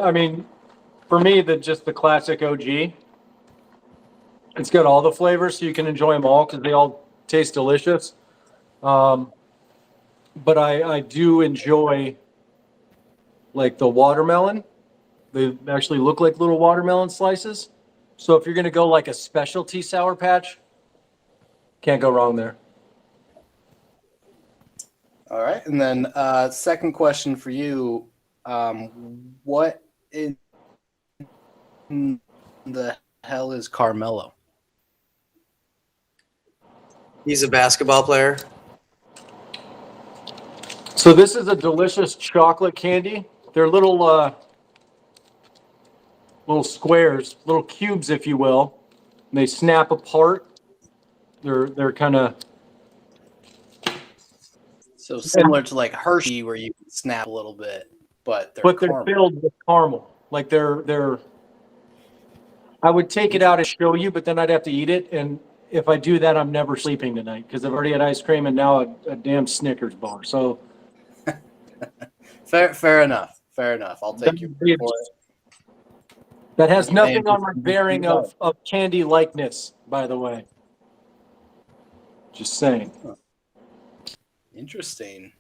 for me, just the classic OG. It's got all the flavors, so you can enjoy them all because they all taste delicious. But I do enjoy like the watermelon. They actually look like little watermelon slices. So if you're going to go like a specialty Sour Patch, can't go wrong there. All right, and then second question for you: what in the hell is Carmelo? He's a basketball player. So this is a delicious chocolate candy. They're little squares, little cubes, if you will. And they snap apart. They're kind of So similar to like Hershey, where you can snap a little bit, but they're they're caramel. filled with caramel. Like they're. I would take it out and show you, but then I'd have to eat it. And if I do that, I'm never sleeping tonight because I've already had ice cream and now a damn Snickers bar. So Fair enough. I'll take your word for it. that has You nothing may on my be- bearing of candy likeness, by the way. Just saying. Interesting.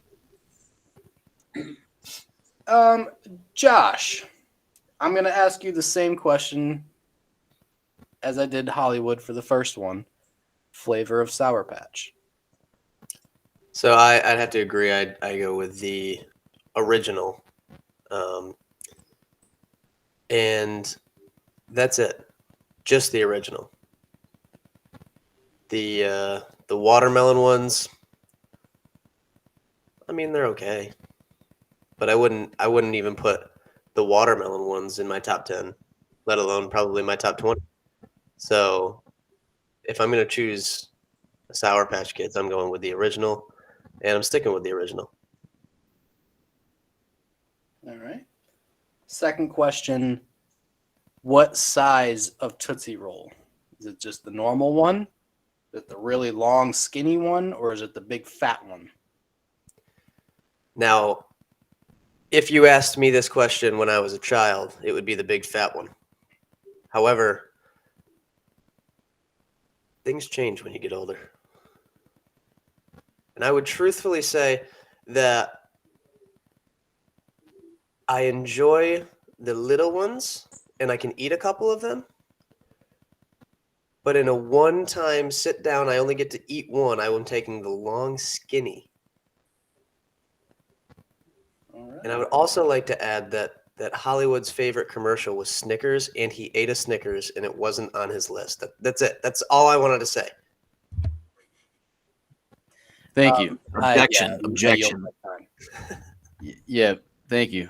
Josh, I'm gonna ask you the same question as I did Hollywood for the first one. Flavor of Sour Patch. So I'd have to agree. I go with the original, and that's it. Just the original. The watermelon ones. I mean, they're okay, but I wouldn't even put the watermelon ones in my top 10, let alone probably my top 20. So if I'm gonna choose a Sour Patch Kids, I'm going with the original, and I'm sticking with the original. All right. Second question. What size of Tootsie Roll? Is it just the normal one? Is it the really long, skinny one? Or is it the big, fat one? Now, if you asked me this question when I was a child, it would be the big fat one. However, things change when you get older. And I would truthfully say that I enjoy the little ones and I can eat a couple of them. But in a one-time sit down, I only get to eat one. I am taking the long skinny. All right. And I would also like to add that Hollywood's favorite commercial was Snickers, and he ate a Snickers, and it wasn't on his list. That's it. That's all I wanted to say. Thank you. Objection. I Objection. yield my time. Yeah, thank you.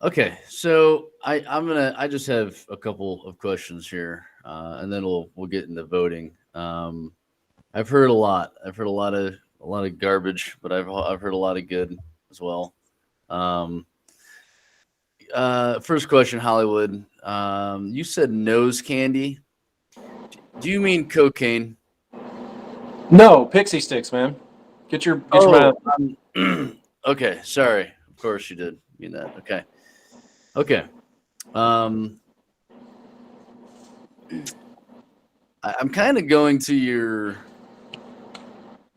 Okay, so I just have a couple of questions here, and then we'll get into voting. I've heard a lot. I've heard a lot of garbage, but I've heard a lot of good as well. First question, Hollywood. You said nose candy. Do you mean cocaine? No, pixie sticks, man. Get your mouth. Okay, sorry. Of course you did mean that. Okay. I'm kind of going to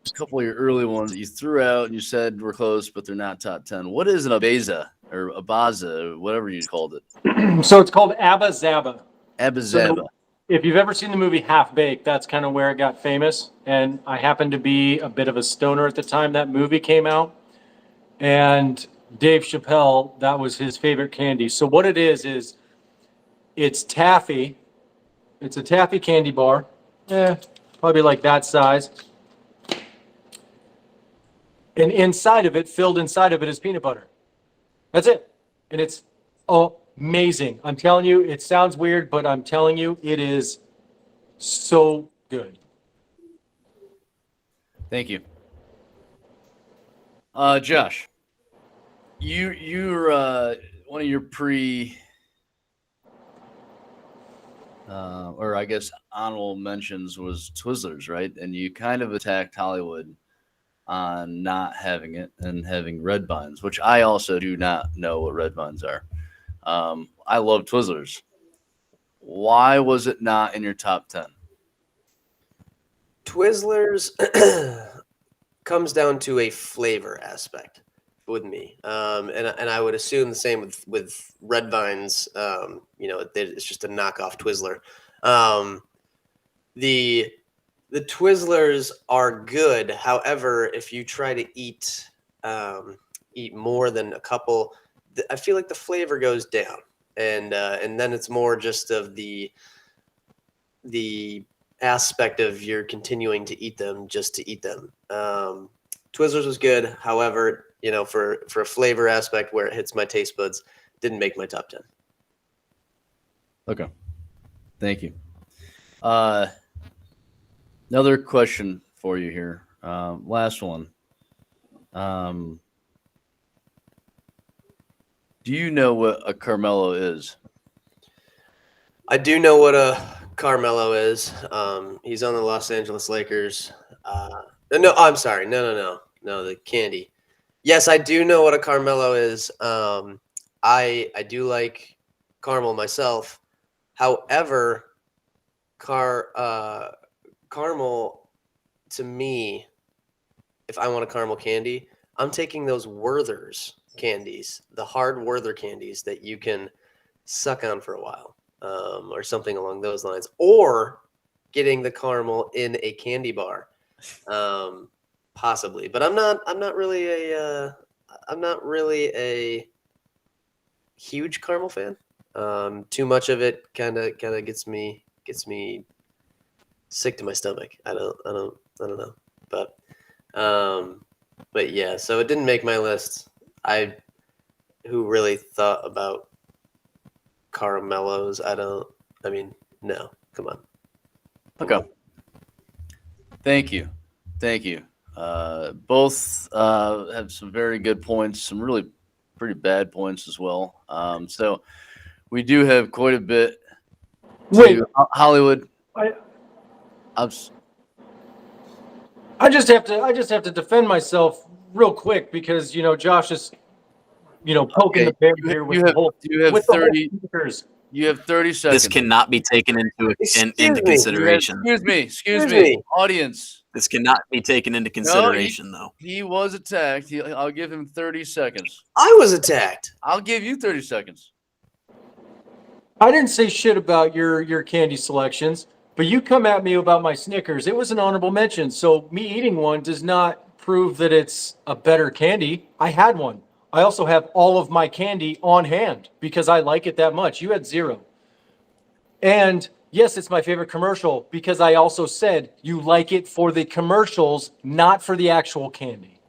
a couple of your early ones that you threw out and you said we're close, but they're not top 10. What is an Abeza? or Abaza, whatever you called it. So it's called Abba Zaba. Abazaba. So if you've ever seen the movie Half Baked, that's kind of where it got famous. And I happened to be a bit of a stoner at the time that movie came out. And Dave Chappelle, that was his favorite candy. So what it is it's taffy. It's a taffy candy bar. Probably like that size. And filled inside of it is peanut butter. That's it. And it's amazing. I'm telling you, it sounds weird, but I'm telling you, it is so good. Thank you. Josh, you're one of your or I guess honorable mentions was Twizzlers, right? And you kind of attacked Hollywood on not having it and having red vines, which I also do not know what red vines are. I love Twizzlers. Why was it not in your top 10? Twizzlers comes down to a flavor aspect with me, and I would assume the same with red vines. It's just a knockoff Twizzler. The Twizzlers are good. However, if you try to eat more than a couple, I feel like the flavor goes down, and then it's more just of the aspect of you're continuing to eat them just to eat them. Twizzlers was good. However, for a flavor aspect where it hits my taste buds, didn't make my top 10. Okay. Thank you. Another question for you here. Last one. Do you know what a Carmelo is? I do know what a Carmelo is. He's on the Los Angeles Lakers. No, I'm sorry. No, the candy. Yes, I do know what a Carmelo is. I do like caramel myself. However, caramel to me, if I want a caramel candy, I'm taking those Werther's candies, the hard Werther candies that you can suck on for a while, or something along those lines, or getting the caramel in a candy bar, possibly. But I'm not really a huge caramel fan. Too much of it kind of gets me sick to my stomach. I don't know. But yeah, so it didn't make my list. Who really thought about caramellos? No, come on. Okay. Thank you. Both have some very good points, some really pretty bad points as well. So we do have quite a bit to Wait. Hollywood. I just have to defend myself real quick because Josh is poking the bear here with the whole sneakers. You have 30 seconds. This cannot be taken into consideration. Excuse me, audience. This cannot be taken into consideration, though. He was attacked. I'll give him 30 seconds. I was attacked. I'll give you 30 seconds. I didn't say shit about your candy selections, but you come at me about my Snickers. It was an honorable mention, so me eating one does not prove that it's a better candy. I had one. I also have all of my candy on hand because I like it that much. You had 0. And yes, it's my favorite commercial because I also said you like it for the commercials, not for the actual candy.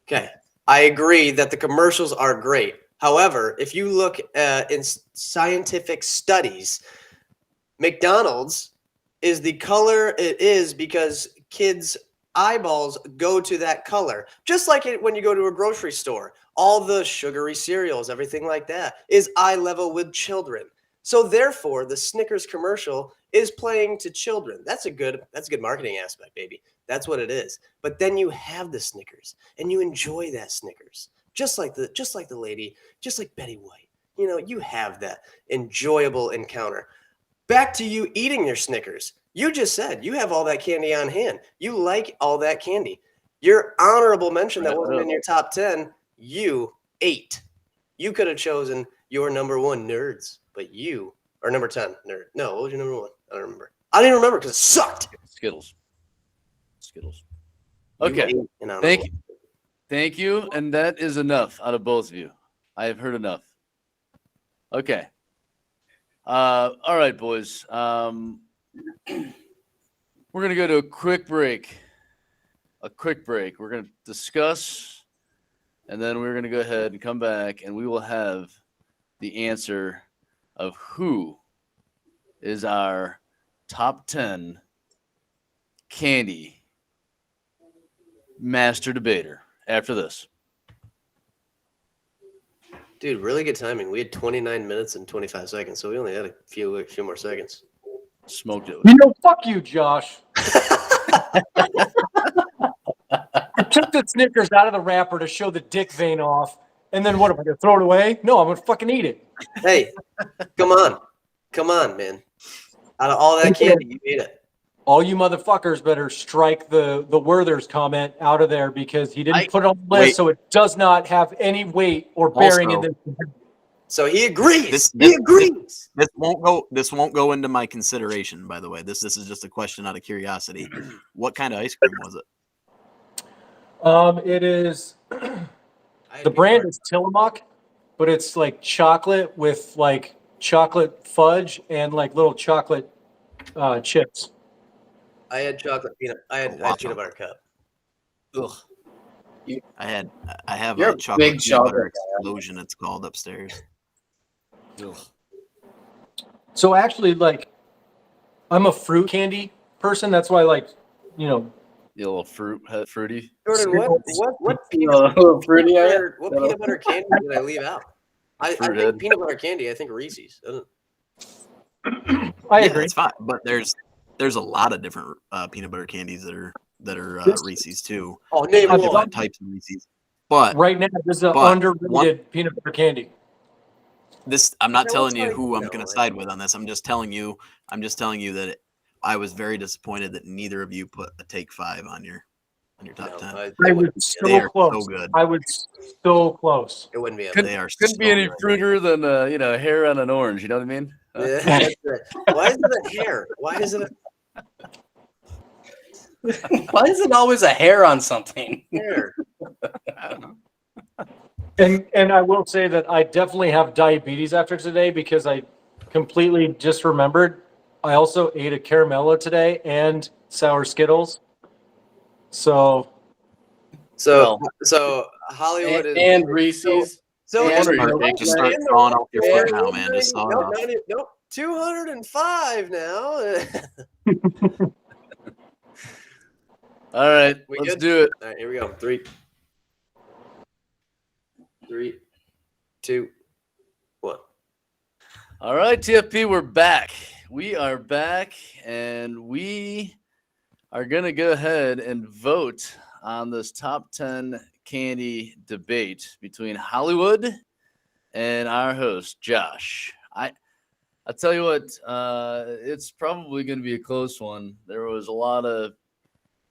Okay. I agree that the commercials are great. However, if you look in scientific studies, McDonald's is the color it is because kids' eyeballs go to that color. Just like when you go to a grocery store, all the sugary cereals, everything like that is eye level with children. So therefore, the Snickers commercial is playing to children. That's a good marketing aspect, baby. That's what it is. But then you have the Snickers and you enjoy that Snickers. Just like the lady, just like Betty White. You have that enjoyable encounter. Back to you eating your Snickers. You just said you have all that candy on hand. You like all that candy. Your honorable mention that wasn't in your top 10, you ate You could have chosen your number 1 nerds, but you are number 10 nerd. No, what was your number 1? I don't remember. I don't even remember because it sucked. Skittles. You Okay. ate, and I don't Thank know you. Thank you. And that is enough out of both of you. I have heard enough. Okay. All right, boys. We're going to go to a quick break. We're going to discuss, and then we're going to go ahead and come back, and we will have the answer of who is our top 10 candy master debater after this. Dude, really good timing. We had 29 minutes and 25 seconds, so we only had a few more seconds. Smoked it. You know, fuck you, Josh. You took the Snickers out of the wrapper to show the dick vein off, and then what, am I going to throw it away? No, I'm going to fucking eat it. Hey, come on, man. Out of all that candy, you ate it. All you motherfuckers better strike the Werther's comment out of there because he didn't put it on the list, so it does not have any weight or bearing in this. So he agrees. He agrees. This won't go into my consideration, by the way. This is just a question out of curiosity. What kind of ice cream was it? It is the brand is Tillamook, but it's like chocolate with like chocolate fudge and like little chocolate chips. I had chocolate peanut. I had peanut butter cup. Ugh. I have You're a a chocolate big peanut chocolate butter guy. explosion. It's called upstairs. Ugh. So actually, like, I'm a fruit candy person. That's why, like, you know, A little fruity. Jordan, what Fruity, what peanut butter candy did I leave out? I Fruit think head. peanut butter candy. I think Reese's. I Yeah, agree. that's fine. But there's a lot of different peanut butter candies that are Reese's too. Oh, name I've one. got- Different types of Reese's. But Right now, this is an but underrated peanut butter candy. I'm not That telling was you like, who I'm no, going to I- side with on this. I'm just telling you that I was very disappointed that neither of you put a Take 5 on your top 10. I It was wouldn't so They are close. so good. I was so close. be. They are Couldn't be so any good. fruiter than hair on an orange. You know what I mean? Yeah, that's right. Why is it a hair? Why is it a Why is it always a hair on something? hair? And I will say that I definitely have diabetes after today because I completely just remembered. I also ate a caramello today and sour Skittles. So So Hollywood is And Reese's. so and Just start drawing off your foot now, man. Just saw Nope, it off. nope, 205 now. All right, We let's good? do it. All right, here we go. 3, 2, 1. All right, TFP, we're back. We are back, and we are going to go ahead and vote on this top 10 candy debate between Hollywood and our host, Josh. I'll tell you what, it's probably going to be a close one. There was a lot of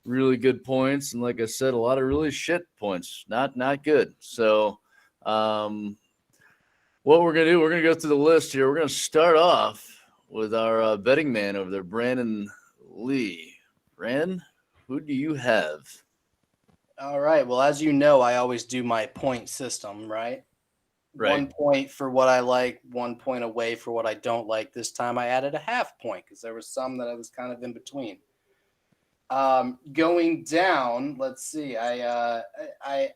really good points, and like I said, a lot of really shit points. Not good. So what we're going to do, we're going to go through the list here. We're going to start off with our betting man over there, Brandon Lee. Brandon, who do you have? All right. Well, as you know, I always do my point system, right? Right. 1 point for what I like, 1 point away for what I don't like. This time I added a half point because there was some that I was kind of in between. Going down, let's see. I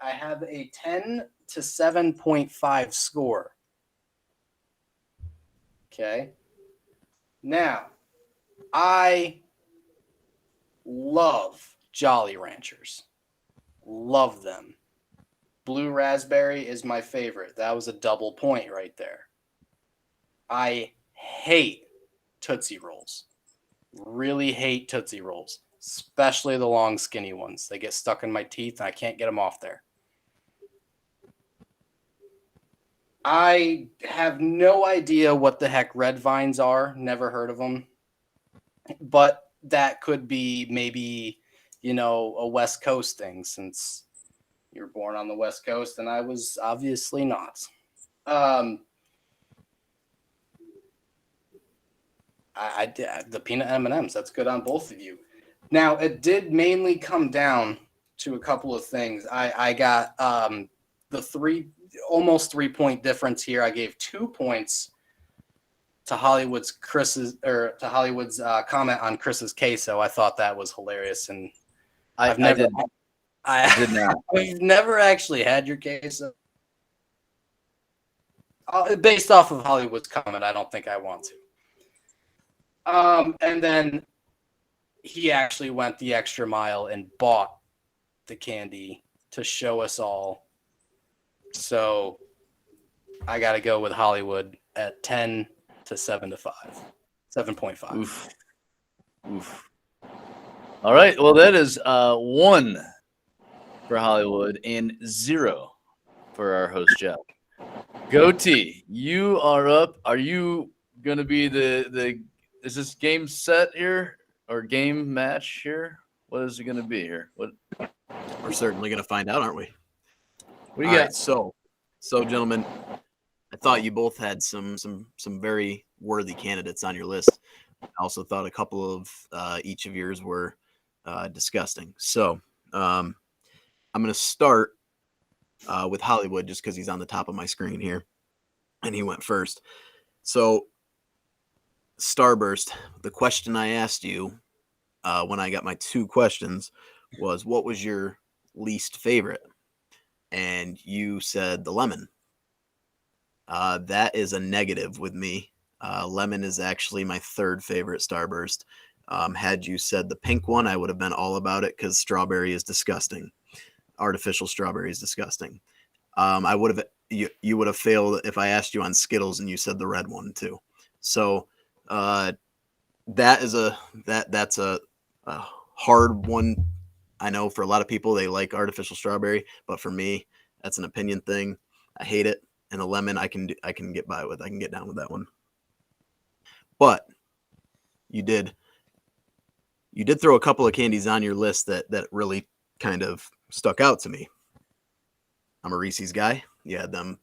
have a 10 to 7.5 score. Okay. Now, I love Jolly Ranchers. Love them. Blue raspberry is my favorite. That was a double point right there. I hate Tootsie Rolls. Really hate Tootsie Rolls, especially the long, skinny ones. They get stuck in my teeth and I can't get them off there. I have no idea what the heck red vines are. Never heard of them. But that could be maybe, a West Coast thing since you were born on the West Coast and I was obviously not. I did the peanut M&Ms. That's good on both of you. Now, it did mainly come down to a couple of things. I got the almost 3 point difference here. I gave 2 points to Hollywood's comment on Chris's queso. I thought that was hilarious, and I I've never did not. I've never actually had your queso. Based off of Hollywood's comment, I don't think I want to. And then he actually went the extra mile and bought the candy to show us all. So I got to go with Hollywood at 10 to 7.5. Oof. All right. Well, that is 1 for Hollywood and 0 for our host, Jeff. Goatee, you are up. Are you going to be the is this game set here or game match here? What is it going to be here? What We're certainly going to find out, aren't we? do you All got? right, so gentlemen, I thought you both had some very worthy candidates on your list. I also thought a couple of each of yours were disgusting. So I'm going to start with Hollywood just because he's on the top of my screen here, and he went first. So Starburst, the question I asked you when I got my 2 questions was, what was your least favorite? And you said the lemon. That is a negative with me. Lemon is actually my 3rd favorite Starburst. Had you said the pink one, I would have been all about it because strawberry is disgusting. Artificial strawberry is disgusting. I would have you would have failed if I asked you on Skittles and you said the red one too. So that's a hard one. I know for a lot of people they like artificial strawberry, but for me that's an opinion thing. I hate it. And the lemon I can get by with. I can get down with that one. But you did throw a couple of candies on your list that really kind of stuck out to me. I'm a Reese's guy. You had them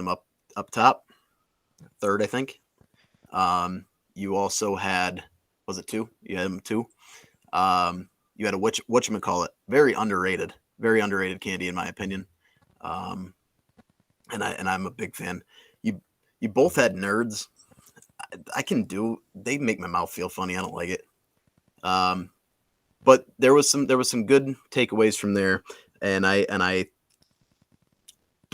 up top, 3rd, I think. You also had, was it 2? You had them 2. You had a whatchamacallit, very underrated candy in my opinion. And I'm a big fan. You both had nerds. They make my mouth feel funny. I don't like it. But there was some good takeaways from there. And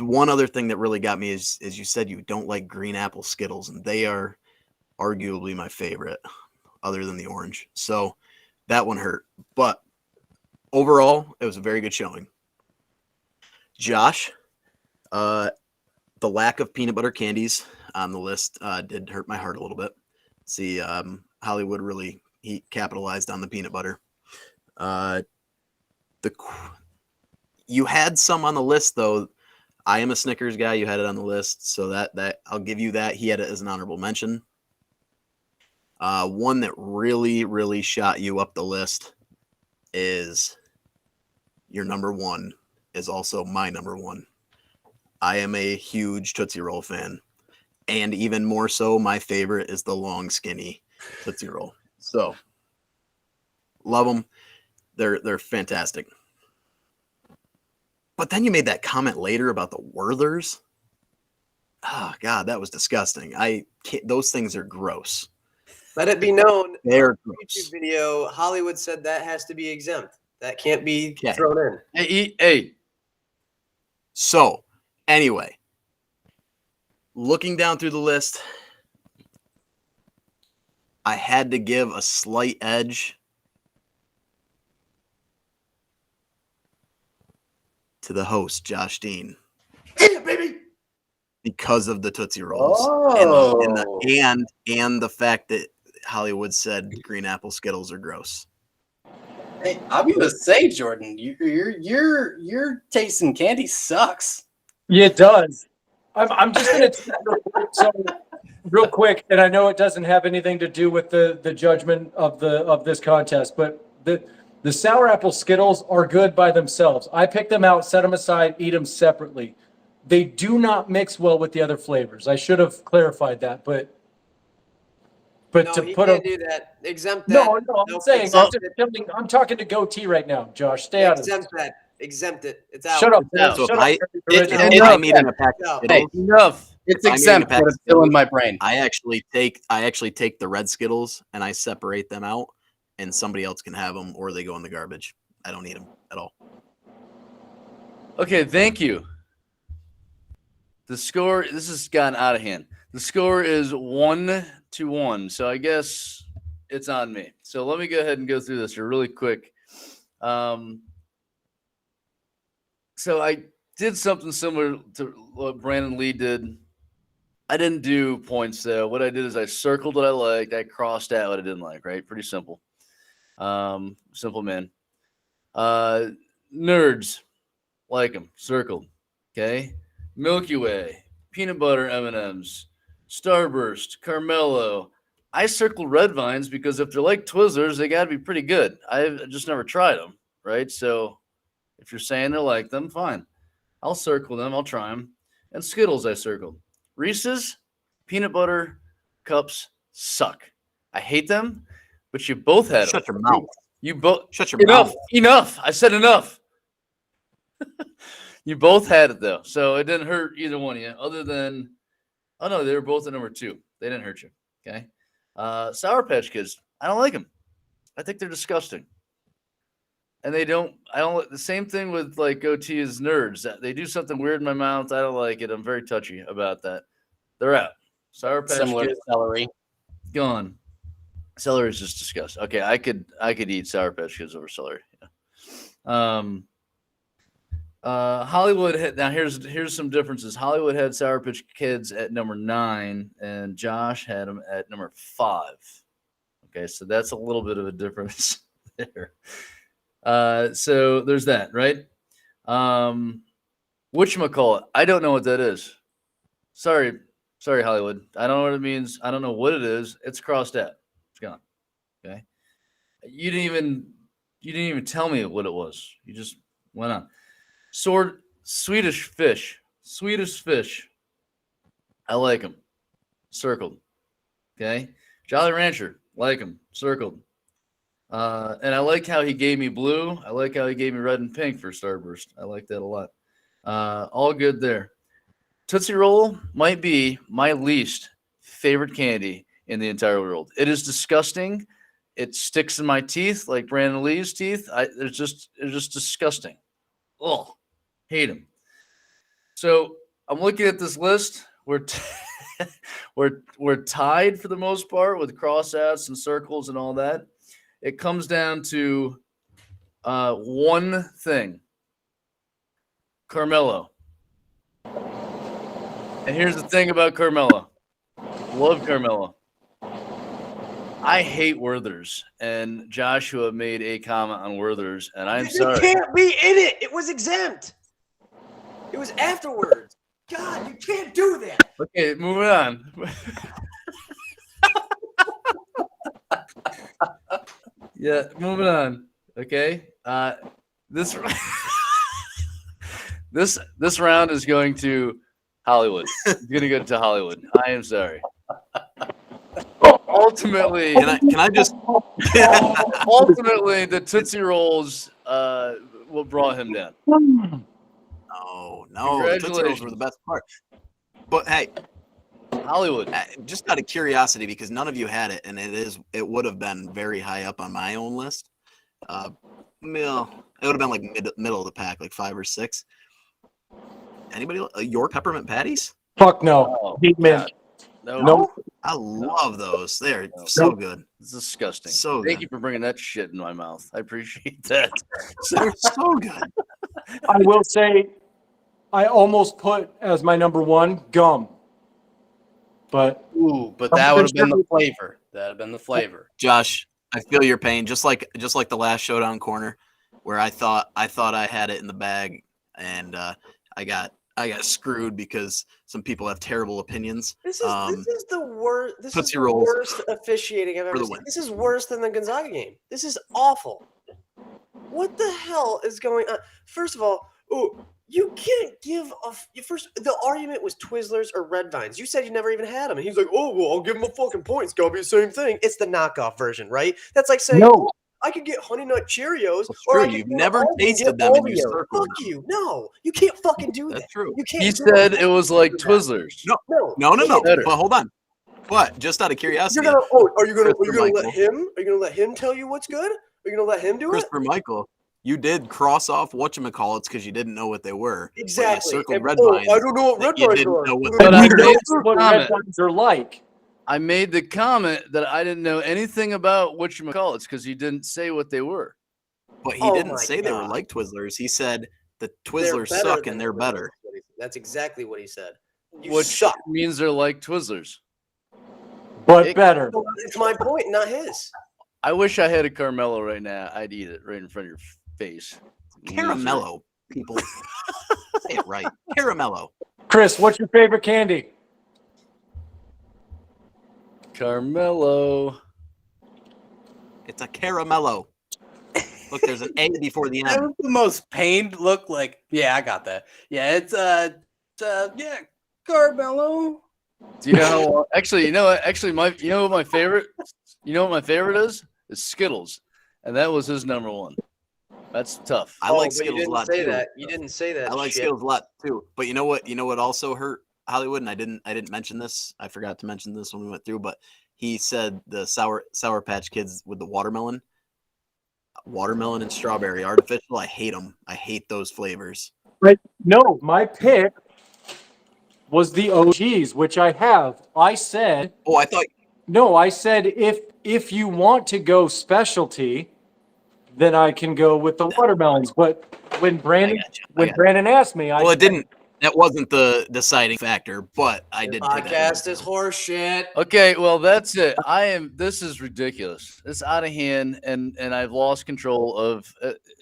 one other thing that really got me is you said you don't like green apple Skittles, and they are arguably my favorite other than the orange. So that one hurt, but overall it was a very good showing. Josh, the lack of peanut butter candies on the list did hurt my heart a little bit. See, Hollywood he capitalized on the peanut butter. You had some on the list though. I am a Snickers guy. You had it on the list, so that I'll give you that. He had it as an honorable mention. One that really shot you up the list is your number 1 is also my number 1. I am a huge Tootsie Roll fan, and even more so, my favorite is the long skinny Tootsie Roll. So love them. They're fantastic. But then you made that comment later about the Werthers. Oh God, that was disgusting. Those things are gross. Let it be known. They're YouTube gross. video, Hollywood said that has to be exempt. That can't be Okay. thrown in. Hey. So, anyway, looking down through the list, I had to give a slight edge to the host, Josh Dean. Yeah, baby. Because of the Tootsie Rolls. Oh. And the fact that Hollywood said green apple Skittles are gross. Hey, I'm gonna say, Jordan, your taste in candy sucks. Yeah, it does. I'm just going to real quick, and I know it doesn't have anything to do with the judgment of this contest, but the sour apple Skittles are good by themselves. I pick them out, set them aside, eat them separately. They do not mix well with the other flavors. I should have clarified that, but No, to he put can't a do that. Exempt that. no, I'm Nope, saying exempt it. I'm talking to goatee right now, Josh. Stay out of Exempt this. that. Exempt it. It's out. Shut up, It's out. Bill. So Shut if up. if Original. Enough. I'm eating a pack No. of Hey, Skittles, enough. It's I'm eating a exempt, pack but of it's still in Skittles, my brain. I actually take the red Skittles and I separate them out, and somebody else can have them, or they go in the garbage. I don't eat them at all. Okay, thank you. The score, this has gotten out of hand. The score is 1-1. So I guess it's on me. So let me go ahead and go through this here really quick. So I did something similar to what Brandon Lee did. I didn't do points though. What I did is I circled what I liked. I crossed out what I didn't like, right? Pretty simple. Simple man. Nerds, like them, circled. Okay. Milky Way, peanut butter M&Ms, Starburst, Carmelo. I circled red vines because if they're like Twizzlers, they got to be pretty good. I've just never tried them, right? So if you're saying they like them, fine. I'll circle them. I'll try them. And Skittles I circled. Reese's, peanut butter cups suck. I hate them, but you both had Shut them. your mouth. You both Shut your enough. mouth. Enough. I said enough. You both had it though, so it didn't hurt either one of you. Other than, oh no, they were both at number 2. They didn't hurt you. Okay. Sour Patch Kids. I don't like them. I think they're disgusting. And I don't. The same thing with like goatee is nerds. They do something weird in my mouth. I don't like it. I'm very touchy about that. They're out. Sour Patch Similar to Kids celery. gone. Celery is just disgusting. Okay, I could eat Sour Patch Kids over celery. Yeah. Hollywood had, now here's some differences. Hollywood had Sour Patch Kids at number 9, and Josh had them at number 5. Okay, so that's a little bit of a difference there. So there's that, right? Whatchamacallit? I don't know what that is. Sorry, Hollywood. I don't know what it means. I don't know what it is. It's crossed out. It's gone. Okay. You didn't even tell me what it was. You just went on. Swedish fish. I like them. Circled. Okay. Jolly Rancher. Like them. Circled. And I like how he gave me blue. I like how he gave me red and pink for Starburst. I like that a lot. All good there. Tootsie Roll might be my least favorite candy in the entire world. It is disgusting. It sticks in my teeth like Brandon Lee's teeth. It's just disgusting. Oh, hate them. So I'm looking at this list. We're tied for the most part with crossouts and circles and all that. It comes down to one thing. Carmelo. And here's the thing about Carmelo. Love Carmelo. I hate Werther's, and Joshua made a comment on Werther's, and I'm sorry. You can't be in it. It was exempt. It was afterwards. God, you can't do that. Okay, moving on. Yeah, moving on. Okay. This this round is going to Hollywood. It's going to go to Hollywood. I am sorry. Ultimately, Can I just? ultimately, the Tootsie Rolls what brought him down. No, the Tootsie Rolls were the best part. But hey, Hollywood. just out of curiosity, because none of you had it, and it would have been very high up on my own list. It would have been like middle of the pack, like 5 or 6. Anybody your peppermint patties? Fuck no. Oh, Big man. No. I love those. They're so good. It's disgusting. So Thank good. you for bringing that shit in my mouth. I appreciate that. They're so good. I will say I almost put as my number 1 gum. But That would have been the flavor. That would have been the flavor. Josh, I feel your pain. Just like the last Showdown Corner, where I thought I had it in the bag, and I got screwed because some people have terrible opinions. This is the worst. This is Tootsie the Rolls worst officiating I've ever the seen. win. This is worse than the Gonzaga game. This is awful. What the hell is going on? First of all, You can't give first. The argument was Twizzlers or Red Vines. You said you never even had them, and he's like, "Oh well, I'll give him a fucking point. It's gotta be the same thing." It's the knockoff version, right? That's like saying, No. I could get Honey Nut Cheerios, That's or I true. could You've get never Aldi and tasted get them and you Oreo. circled Fuck them. you. No, you can't fucking do that. That's true. You can't. He do said that. it was like Twizzlers. No. No. Better. But hold on. But just out of curiosity, Are you gonna Christopher Michael. let him? Are you gonna let him tell you what's good? Are you gonna let him do it? Christopher Michael, you did cross off whatchamacallits because you didn't know what they were. Exactly. But you circled And- Red I Vines. don't know what that Red you Vines didn't are. know what But they I We were. made know what comment. Red Vines are like. I made the comment that I didn't know anything about whatchamacallits because he didn't say what they were. But he Oh didn't my say they were God. like Twizzlers. He said the They're Twizzlers better suck than and they're Twizzlers. better. That's exactly what he said. You Which suck. means they're like Twizzlers. But It- better. It's my point, not his. I wish I had a Carmelo right now. I'd eat it right in front of your face. Caramello, people. Say it right. Caramello. Chris, what's your favorite candy? Carmelo. It's a caramello. Look, there's an A before the That M. was the most pained look. Like, yeah, I got that. Yeah, it's yeah, Carmelo. Do you know how actually, you know what? Actually, you know what my favorite is? Is Skittles. And that was his number one. That's tough. I like but Skittles you a didn't lot say too. that. You didn't say that. I like shit. Skittles a lot too. But you know what? You know what also hurt Hollywood, and I didn't mention this. I forgot to mention this when we went through, but he said the Sour Patch Kids with the watermelon and strawberry artificial. I hate them. I hate those flavors. Right. No, my pick was the OGs, which I have. I said Oh, I thought if you want to go specialty, then I can go with the watermelons. But when Brandon Brandon asked me, well, it didn't. That wasn't the deciding factor, but I did. take that Podcast into is horseshit. Okay, well that's it. This is ridiculous. It's out of hand and I've lost control of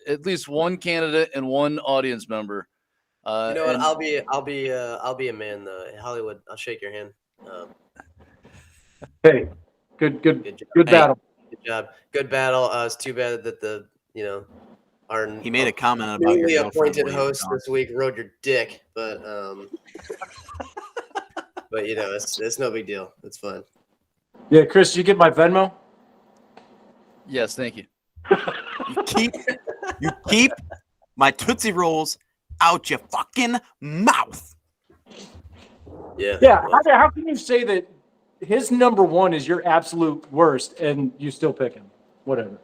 at least one candidate and one audience member. You know what? and- I'll be a man though. Hollywood, I'll shake your hand. hey, good Good job. battle. Good job. Good battle. It's too bad that our He made a comment about your newly girlfriend appointed while you were host gone. this week rode your dick, but but you know it's no big deal. It's fine. Yeah, Chris, you get my Venmo? yes, thank you. You keep my Tootsie Rolls out your fucking mouth. Yeah. Yeah. well, How can you say that his number one is your absolute worst and you still pick him? Whatever.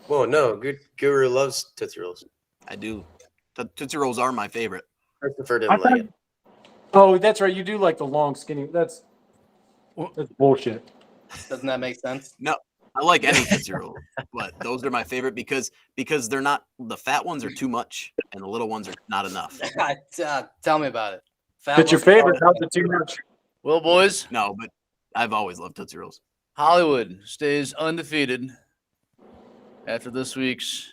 well, no. Good Guru loves Tootsie Rolls. I do. Tootsie Rolls are my favorite. Christopher I didn't thought- like it. Oh, that's right. You do like the long skinny. That's bullshit. Doesn't that make sense? I like any Tootsie Roll, but those are my favorite because they're not, the fat ones are too much and the little ones are not enough. Tell me about it. That's your favorite. How's it too much? Well, boys, No, but I've always loved Tootsie Rolls. Hollywood stays undefeated after this week's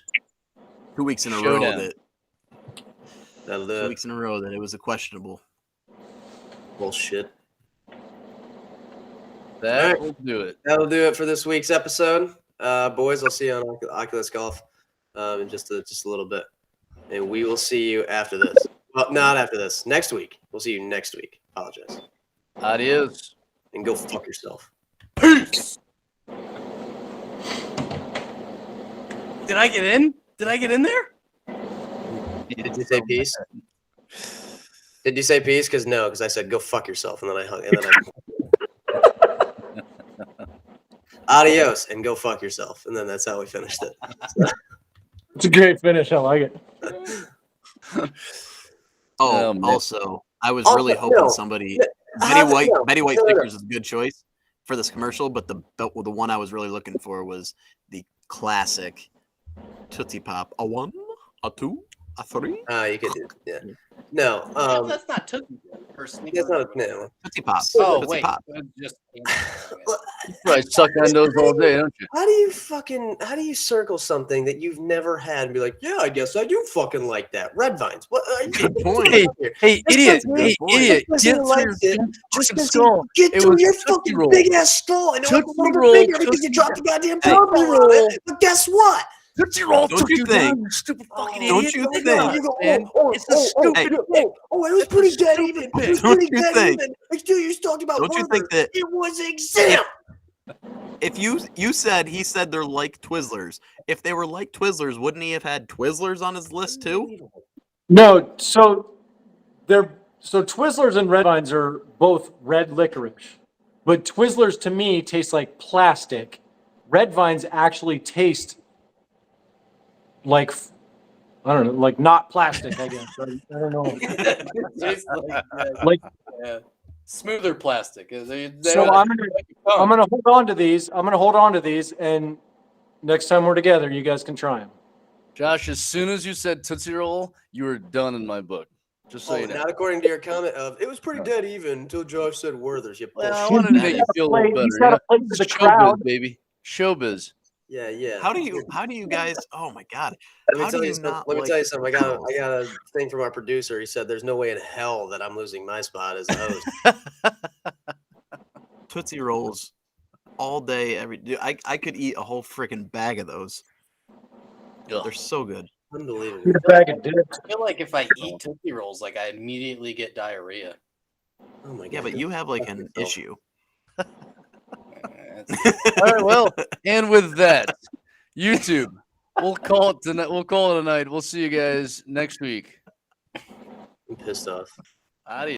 2 weeks in a row Showdown. that That'll 2 do it. weeks in a row that it was a questionable. Bullshit. that will do it. That'll do it for this week's episode. Boys, I'll see you on Oculus Golf in just a little bit. And we will see you after this. Well, not after this. Next week. We'll see you next week. Apologize. Adios. And go fuck yourself. Peace. Did I get in? Did I get in there? Did you say peace? Did you say peace? Because no, because I said go fuck yourself, and then I hung. And then adios, and go fuck yourself, and then that's how we finished it. It's a great finish. I like it. Oh, man. Also, I was Also, really hoping no. somebody How- Betty White no. stickers is a good choice for this commercial, but the one I was really looking for was the classic Tootsie Pop. A 1, a 2, a 3. You could do. Yeah. No. That's not Tootsie or Snickers. That's not a no. Tootsie Pop. Oh Tootsie wait, Pop. just You probably suck on those all day, don't you? How do you circle something that you've never had and be like, yeah, I guess I do fucking like that. Red Vines. What? Good point. Hey, Just idiot! because Hey, you- idiot! just Get because you to liked your it, just fucking because skull. Get It to was your Tootsie fucking Roll. big ass skull. I know it's a Tootsie little bit Roll, bigger because Tootsie you dropped the goddamn Hey. purple on it. But guess what? Tootsie Roll Don't took you think- down, you stupid fucking don't idiot. you Oh my think- God, You go, man. It's a stupid pick. it was It's a pretty dead stupid even. It pick. was Don't pretty you dead think- even. Like, dude, you just talked about Don't you think Werther. that It was exempt. if you said he said they're like Twizzlers, if they were like Twizzlers, wouldn't he have had Twizzlers on his list too? No, so Twizzlers and Red Vines are both red licorice, but Twizzlers to me taste like plastic. Red Vines actually taste like I don't know, like not plastic. I guess I don't know. Tastes Like yeah. Smoother plastic. so, I'm gonna hold on to these. I'm gonna hold on to these, and next time we're together, you guys can try them. Josh, as soon as you said Tootsie Roll, you were done in my book. Just so Oh, you know. not according to your comment of it was pretty dead even until Josh said Werther's. You Well, I bullshit. wanted to make you feel a little better. He's got to play for the crowd. Showbiz, baby. Showbiz. Yeah. How do you guys? Oh my God! Let me How tell do you you something. not Let me like tell you something. I Tootsie got a thing from our producer. He said there's no way in hell that I'm losing my spot as the host. Tootsie Rolls all day, every day. I could eat a whole freaking bag of those. Ugh. They're so good. Unbelievable. Eat a bag of dicks. I feel like if I eat Tootsie Rolls, like I immediately get diarrhea. Oh my god. Yeah, but you have like an yourself. issue. All right, well, and with that, YouTube, we'll call it tonight. We'll call it a night. We'll see you guys next week. I'm pissed off. Adios.